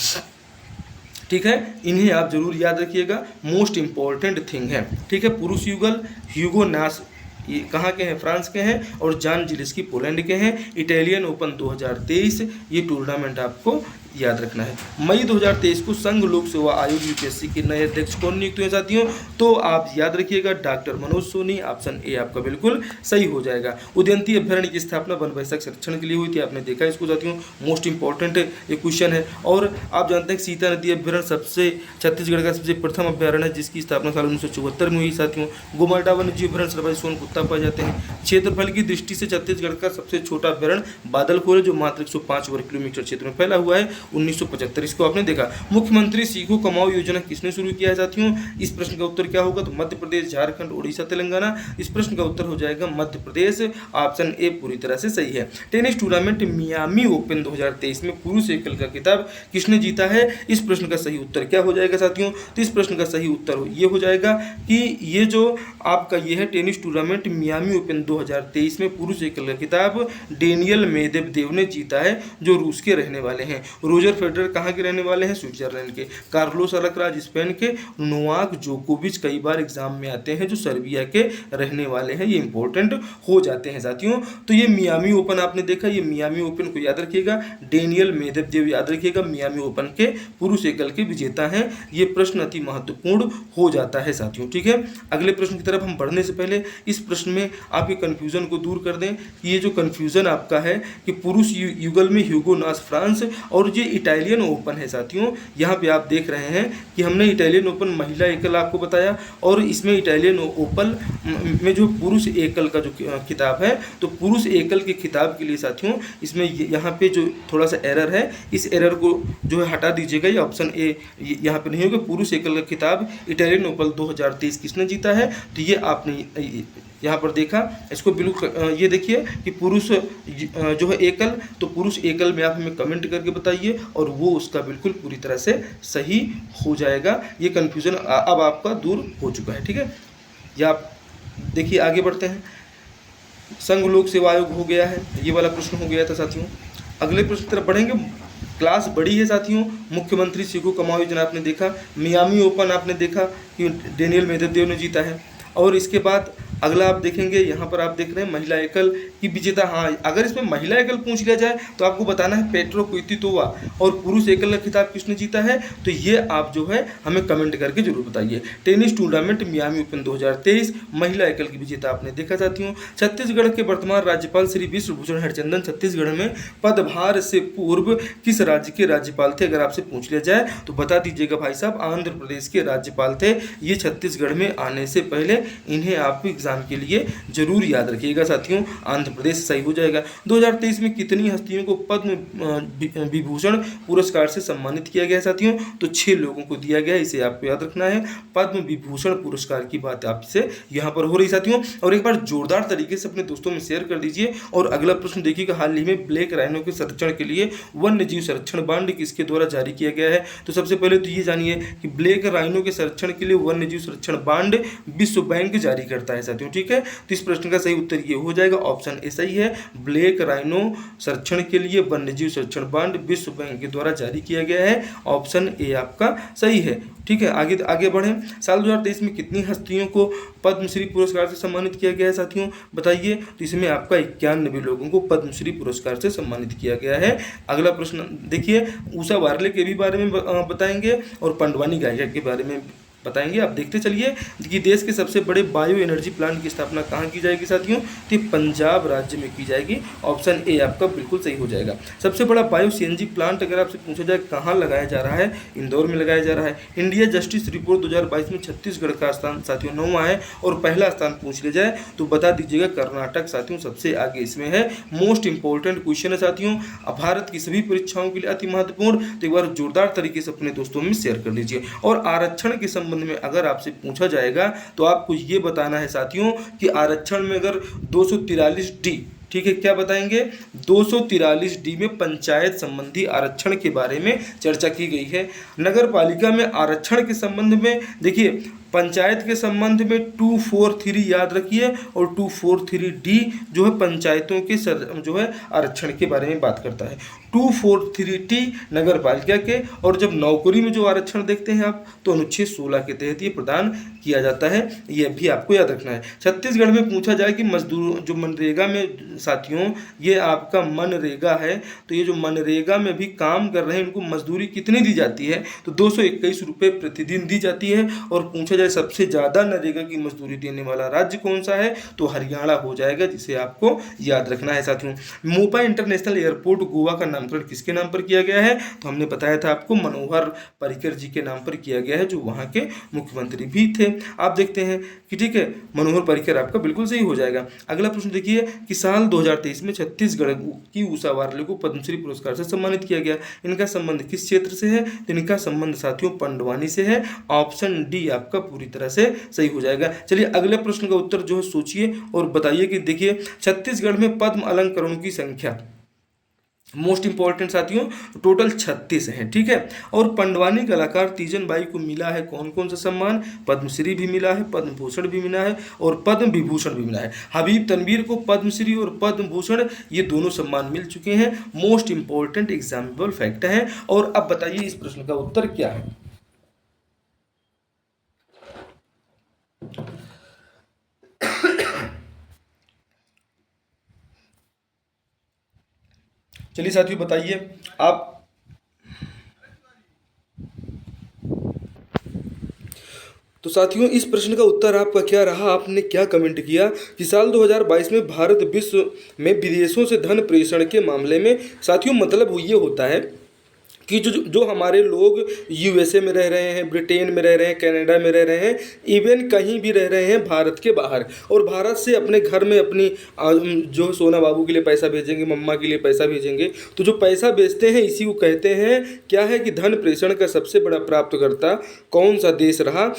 ठीक है। इन्हें आप जरूर याद रखिएगा, मोस्ट इंपॉर्टेंट थिंग है, ठीक है। पुरुष युगल ह्यूगो नास ये कहाँ के हैं? फ्रांस के हैं। और जान जिलेस्की पोलैंड के हैं। इटालियन ओपन 2023 ये टूर्नामेंट आपको याद रखना है। मई 2023 को संघ लोक सेवा आयोग यूपीएससी के नए अध्यक्ष कौन नियुक्त हुए साथियों? तो आप याद रखिएगा doctor Manoj Soni, option A आपका बिल्कुल सही हो जाएगा। उदयंती अभ्यारण्य की स्थापना वन वैशाख संरक्षण के लिए हुई थी, आपने देखा इसको साथियों, मोस्ट इंपॉर्टेंट ये क्वेश्चन है। और आप जानते हैं सीता नदी अभ्यारण्य सबसे छत्तीसगढ़ का सबसे प्रथम अभ्यारण्य है जिसकी स्थापना साल 1974 में हुई साथियों। गोमाल्टा वन्य जीव अभ्यारण्य सर्वाधिक सोनकुत्ता पाए जाते हैं। क्षेत्रफल की दृष्टि से छत्तीसगढ़ का सबसे छोटा अभ्यारण्य बादलखोर है जो मात्र 105 वर्ग किलोमीटर क्षेत्र में फैला हुआ है, 1975 इसको आपने देखा। मुख्यमंत्री सीखो कमाओ योजना किसने शुरू किया है साथियों? इस प्रश्न का उत्तर क्या होगा? तो मध्य प्रदेश, झारखंड, उड़ीसा, तेलंगाना। इस प्रश्न का उत्तर हो जाएगा मध्य प्रदेश, ऑप्शन ए पूरी तरह से सही है। टेनिस टूर्नामेंट मियामी ओपन 2023 में पुरुष एकल का खिताब किसने जीता है? इस प्रश्न का सही उत्तर क्या हो जाएगा साथियों? तो इस प्रश्न का सही उत्तर ये हो जाएगा कि ये जो आपका ये है टेनिस टूर्नामेंट मियामी ओपन 2023 में पुरुष एकल का खिताब डेनियल मेदवेदेव ने जीता है जो रूस के रहने वाले हैं। रोजर फेडरर कहाँ के रहने वाले हैं? स्विट्जरलैंड के। कार्लोस अल्कराज स्पेन के। नोवाक जोकोविच कई बार एग्जाम में आते हैं जो सर्बिया के रहने वाले हैं, ये इंपॉर्टेंट हो जाते हैं साथियों। तो ये मियामी ओपन आपने देखा, ये मियामी ओपन को याद रखिएगा, डेनियल मेदवेदेव याद रखिएगा, मियामी ओपन के पुरुष एकल के विजेता हैं। ये प्रश्न अति महत्वपूर्ण हो जाता है साथियों, ठीक है। अगले प्रश्न की तरफ हम बढ़ने से पहले इस प्रश्न में आपके कंफ्यूजन को दूर कर दें कि ये जो कंफ्यूजन आपका है कि पुरुष युगल में ह्यूगो नास फ्रांस और ये इटालियन ओपन है साथियों। यहाँ पे आप देख रहे हैं कि हमने इटालियन ओपन महिला एकल आपको बताया और इसमें इटालियन ओपन में जो पुरुष एकल का जो खिताब है, तो पुरुष एकल के खिताब के लिए साथियों इसमें यहाँ पे जो थोड़ा सा एरर है, इस एरर को जो है हटा दीजिएगा। ये ऑप्शन ए यहाँ पे नहीं होगा। पुरुष एकल का खिताब इटालियन ओपन 2023 किसने जीता है? तो ये आपने यहाँ पर देखा, इसको बिल्कुल ये देखिए कि पुरुष जो है एकल, तो पुरुष एकल में आप हमें कमेंट करके बताइए और वो उसका बिल्कुल पूरी तरह से सही हो जाएगा। ये कन्फ्यूज़न अब आपका दूर हो चुका है, ठीक है। या आप देखिए आगे बढ़ते हैं। संघ लोक सेवा आयोग हो गया है, ये वाला प्रश्न हो गया था साथियों। अगले प्रश्न की तरफ बढ़ेंगे। क्लास बड़ी है साथियों। मुख्यमंत्री सीखो कमाओ योजना आपने देखा, मियामी ओपन आपने देखा कि डेनियल मेदवेदेव ने जीता है। और इसके बाद अगला आप देखेंगे, यहाँ पर आप देख रहे हैं महिला एकल की विजेता। हाँ, अगर इसमें महिला एकल पूछ लिया जाए तो आपको बताना है पेट्रो क्वितोवा। और पुरुष एकल का खिताब किसने जीता है? तो ये आप जो है हमें कमेंट करके जरूर बताइए। टेनिस टूर्नामेंट मियामी ओपन 2023 महिला एकल की विजेता आपने देखा साथियों। छत्तीसगढ़ के वर्तमान राज्यपाल श्री विश्वभूषण हरिचंदन छत्तीसगढ़ में पदभार से पूर्व किस राज्य के राज्यपाल थे? अगर आपसे पूछ लिया जाए तो बता दीजिएगा भाई साहब, आंध्र प्रदेश के राज्यपाल थे ये। छत्तीसगढ़ में आने से पहले इन्हें आप एग्जाम के लिए जरूर याद रखिएगा साथियों, आंध्र प्रदेश सही हो जाएगा। 2023 में कितनी हस्तियों को पद्म विभूषण पुरस्कार से सम्मानित किया गया साथियों? तो 6 लोगों को दिया गया, इसे आपको याद रखना है। पद्म विभूषण पुरस्कार की बात आपसे यहाँ पर हो रही साथियों। और एक बार जोरदार तरीके से अपने दोस्तों में शेयर कर दीजिए। और अगला प्रश्न देखिएगा, हाल ही में ब्लैक राइनो के संरक्षण के लिए वन्य जीव संरक्षण बांड किसके द्वारा जारी किया गया है? तो सबसे पहले तो ये जानिए कि ब्लैक राइनो के संरक्षण के लिए वन्य जीव संरक्षण बांड विश्व बैंक जारी करता है साथियों, ठीक है। तो इस प्रश्न का सही उत्तर ये हो जाएगा, ऑप्शन ए सही है। ब्लैक राइनो संरक्षण के लिए वन्यजीव संरक्षण बांड विश्व बैंक के द्वारा जारी किया गया है, ऑप्शन ए आपका सही है, ठीक है। आगे बढ़ें। साल 2023 में कितनी हस्तियों को पद्मश्री पुरस्कार से सम्मानित किया गया है साथियों? बताइए। तो इसमें आपका 91 लोगों को पद्मश्री पुरस्कार से सम्मानित किया गया है। अगला प्रश्न देखिए, उषा वार्ले के भी बारे में बताएंगे और पंडवानी गायिका के बारे में बताएंगे। आप देखते चलिए कि देश के सबसे बड़े बायो एनर्जी प्लांट की स्थापना कहाँ की जाएगी साथियों? तो पंजाब राज्य में की जाएगी, ऑप्शन ए आपका बिल्कुल सही हो जाएगा। सबसे बड़ा बायो सीएनजी प्लांट अगर आपसे पूछा जाए कहाँ लगाया जा रहा है? इंदौर में लगाया जा रहा है। इंडिया जस्टिस रिपोर्ट 2022 में छत्तीसगढ़ का स्थान साथियों 9वां है। और पहला स्थान पूछ लिया जाए तो बता दीजिएगा कर्नाटक साथियों सबसे आगे इसमें है। मोस्ट इंपॉर्टेंट क्वेश्चन है साथियों, भारत की सभी परीक्षाओं के लिए अति महत्वपूर्ण। तो एक बार जोरदार तरीके से अपने दोस्तों में शेयर कर दीजिए। और आरक्षण के संबंध में अगर आपसे पूछा जाएगा तो आपको ये बताना है साथियों कि आरक्षण में अगर 243 डी, ठीक है, क्या बताएंगे? 243 डी में पंचायत संबंधी आरक्षण के बारे में चर्चा की गई है। नगर पालिका में आरक्षण के संबंध में देखिए, पंचायत के संबंध में 243 याद रखिए और 243 डी जो है पंचायतों के जो है आरक्षण के बारे में बात करता है। 243T नगर पालिका के। और जब नौकरी में जो आरक्षण देखते हैं आप, तो अनुच्छेद 16 के तहत ये प्रदान किया जाता है, यह भी आपको याद रखना है। छत्तीसगढ़ में पूछा जाए कि मजदूर जो मनरेगा में साथियों, ये आपका मनरेगा है, तो ये जो मनरेगा में भी काम कर रहे हैं उनको मजदूरी कितनी दी जाती है, तो 221 रुपये प्रतिदिन दी जाती है। और पूछा जाए सबसे ज़्यादा नरेगा की मजदूरी देने वाला राज्य कौन सा है, तो हरियाणा हो जाएगा, जिसे आपको याद रखना है साथियों। मोपा इंटरनेशनल एयरपोर्ट गोवा का नामकरण किसके नाम पर किया गया है, तो हमने बताया था आपको मनोहर पर्रिकर जी के नाम पर किया गया है, जो वहाँ के मुख्यमंत्री भी थे। आप देखते हैं कि ठीक है, मनोहर पर्रिकर आपका बिल्कुल सही हो जाएगा। अगला प्रश्न देखिए कि साल 2023 में छत्तीसगढ़ की उषा वार्ले को पद्मश्री पुरस्कार से सम्मानित किया गया। इनका संबंध किस क्षेत्र से है, तो इनका संबंध साथियों पंडवानी से है। ऑप्शन डी आपका पूरी तरह से सही हो जाएगा। चलिए अगले प्रश्न का उत्तर जो है सोचिए और बताइए कि देखिए छत्तीसगढ़ में पद्म अलंकरणों की संख्या, मोस्ट इंपॉर्टेंट साथियों, टोटल 36 है, ठीक है। और पंडवानी कलाकार तीजन बाई को मिला है कौन कौन सा सम्मान, पद्मश्री भी मिला है, पद्म भूषण भी मिला है और पद्म विभूषण भी मिला है। हबीब तनवीर को पद्मश्री और पद्म भूषण ये दोनों सम्मान मिल चुके हैं। मोस्ट इंपॉर्टेंट एग्जाम्पल फैक्ट है। और अब बताइए इस प्रश्न का उत्तर क्या है। चलिए साथियों बताइए आप। तो साथियों इस प्रश्न का उत्तर आपका क्या रहा, आपने क्या कमेंट किया कि साल 2022 में भारत विश्व में विदेशों से धन प्रेषण के मामले में, साथियों मतलब ये होता है कि जो हमारे लोग यूएसए में रह रहे हैं, ब्रिटेन में रह रहे हैं, कनाडा में रह रहे हैं, इवन कहीं भी रह रहे हैं भारत के बाहर, और भारत से अपने घर में अपनी जो सोना बाबू के लिए पैसा भेजेंगे, मम्मा के लिए पैसा भेजेंगे, तो जो पैसा भेजते हैं इसी को कहते हैं क्या है कि धन प्रेषण का सबसे बड़ा प्राप्तकर्ता कौन सा देश रहा।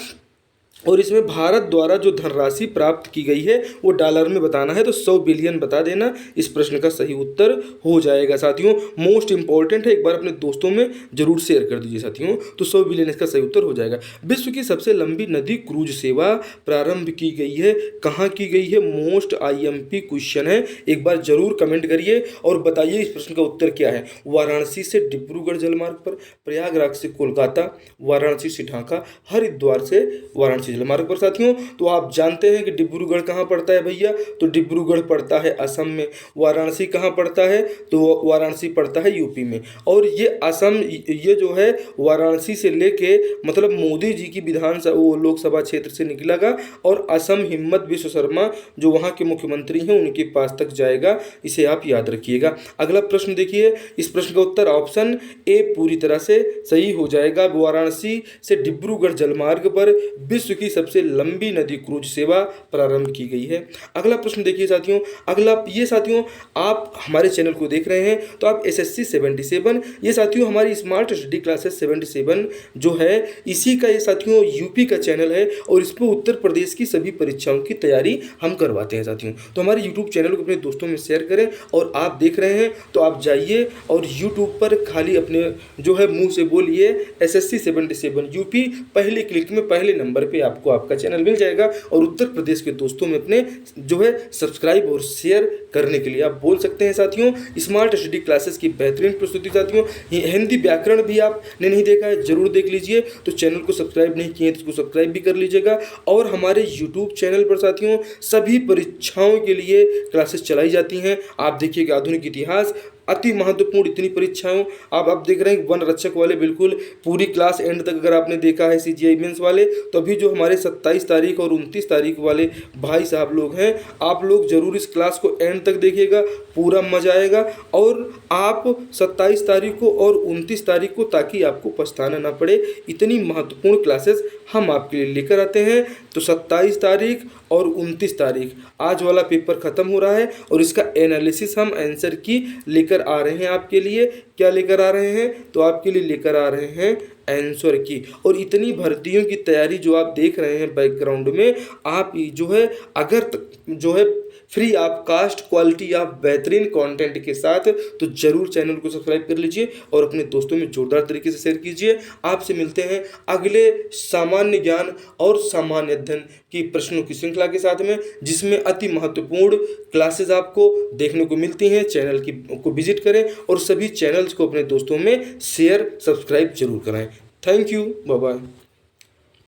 और इसमें भारत द्वारा जो धनराशि प्राप्त की गई है वो डॉलर में बताना है, तो 100 बिलियन बता देना, इस प्रश्न का सही उत्तर हो जाएगा साथियों। मोस्ट इंपॉर्टेंट है, एक बार अपने दोस्तों में जरूर शेयर कर दीजिए साथियों, तो 100 बिलियन इसका सही उत्तर हो जाएगा। विश्व की सबसे लंबी नदी क्रूज सेवा प्रारंभ की गई है, कहाँ की गई है, मोस्ट IMP क्वेश्चन है, एक बार जरूर कमेंट करिए और बताइए इस प्रश्न का उत्तर क्या है। वाराणसी से डिब्रूगढ़ जलमार्ग पर, प्रयागराज से कोलकाता, वाराणसी से ढाका, हरिद्वार से वाराणसी जलमार्ग पर साथियों। तो आप जानते हैं कि डिब्रूगढ़ कहाँ पड़ता है भैया, तो डिब्रूगढ़ पड़ता है असम में। वाराणसी कहाँ पड़ता है, तो वाराणसी पड़ता है यूपी में। और ये असम, ये जो है वाराणसी से लेके मतलब मोदी जी की विधानसभा वो लोकसभा क्षेत्र से निकलेगा और असम हिम्मत विश्व शर्मा जो वहाँ के मुख्यमंत्री हैं उनके पास तक जाएगा, इसे आप याद रखिएगा। अगला प्रश्न देखिए, इस प्रश्न का उत्तर ऑप्शन ए पूरी तरह से सही हो जाएगा। वाराणसी से डिब्रूगढ़ जलमार्ग पर विश्व की सबसे लंबी नदी क्रूज सेवा प्रारंभ की गई है। अगला प्रश्न देखिए साथियों, अगला ये साथियों आप हमारे चैनल को देख रहे हैं तो आप SSC 77, ये साथियों हमारी स्मार्ट स्टडी क्लासेस 77 जो है इसी का ये साथियों यूपी का चैनल है और इस पर उत्तर प्रदेश की सभी परीक्षाओं की तैयारी हम करवाते हैं साथियों। तो हमारे यूट्यूब चैनल को अपने दोस्तों में शेयर करें और आप देख रहे हैं तो आप जाइए और यूट्यूब पर खाली अपने जो है मुंह से बोलिए SSC 77 यूपी, पहले क्लिक में पहले नंबर पे आपको आपका चैनल मिल जाएगा। और उत्तर प्रदेश के दोस्तों में अपने जो है सब्सक्राइब और शेयर करने के लिए आप बोल सकते हैं साथियों। स्मार्ट स्टडी क्लासेस की बेहतरीन प्रस्तुति साथियों, हिंदी व्याकरण भी आपने नहीं देखा है जरूर देख लीजिए, तो चैनल को सब्सक्राइब नहीं किए तो इसको सब्सक्राइब भी कर लीजिएगा। और हमारे यूट्यूब चैनल पर साथियों सभी परीक्षाओं के लिए क्लासेस चलाई जाती हैं। आप देखिएगा आधुनिक इतिहास, अति महत्वपूर्ण इतनी परीक्षाओं, आप देख रहे हैं वन रक्षक वाले बिल्कुल पूरी क्लास एंड तक अगर आपने देखा है CGI मेंस वाले, तो अभी जो हमारे 27 तारीख और 29 तारीख वाले भाई साहब लोग हैं, आप लोग जरूर इस क्लास को एंड तक देखिएगा, पूरा मजा आएगा। और आप 27 तारीख को और 29 तारीख को, ताकि आपको पछताना ना पड़े, इतनी महत्वपूर्ण क्लासेस हम आपके लिए लेकर आते हैं। तो 27 तारीख और 29 तारीख आज वाला पेपर ख़त्म हो रहा है और इसका एनालिसिस हम आंसर की लेकर आ रहे हैं आपके लिए। क्या लेकर आ रहे हैं, तो आपके लिए लेकर आ रहे हैं आंसर की। और इतनी भर्तियों की तैयारी जो आप देख रहे हैं बैकग्राउंड में, आप जो है अगर जो है free of cost quality of बेहतरीन कंटेंट के साथ। तो जरूर चैनल को सब्सक्राइब कर लीजिए और अपने दोस्तों में जोरदार तरीके से शेयर कीजिए। आपसे मिलते हैं अगले सामान्य ज्ञान और सामान्य अध्ययन की प्रश्नों की श्रृंखला के साथ में, जिसमें अति महत्वपूर्ण क्लासेस आपको देखने को मिलती हैं। चैनल को विजिट करें और सभी चैनल्स को अपने दोस्तों में शेयर सब्सक्राइब जरूर कराएं। Thank you, bye bye.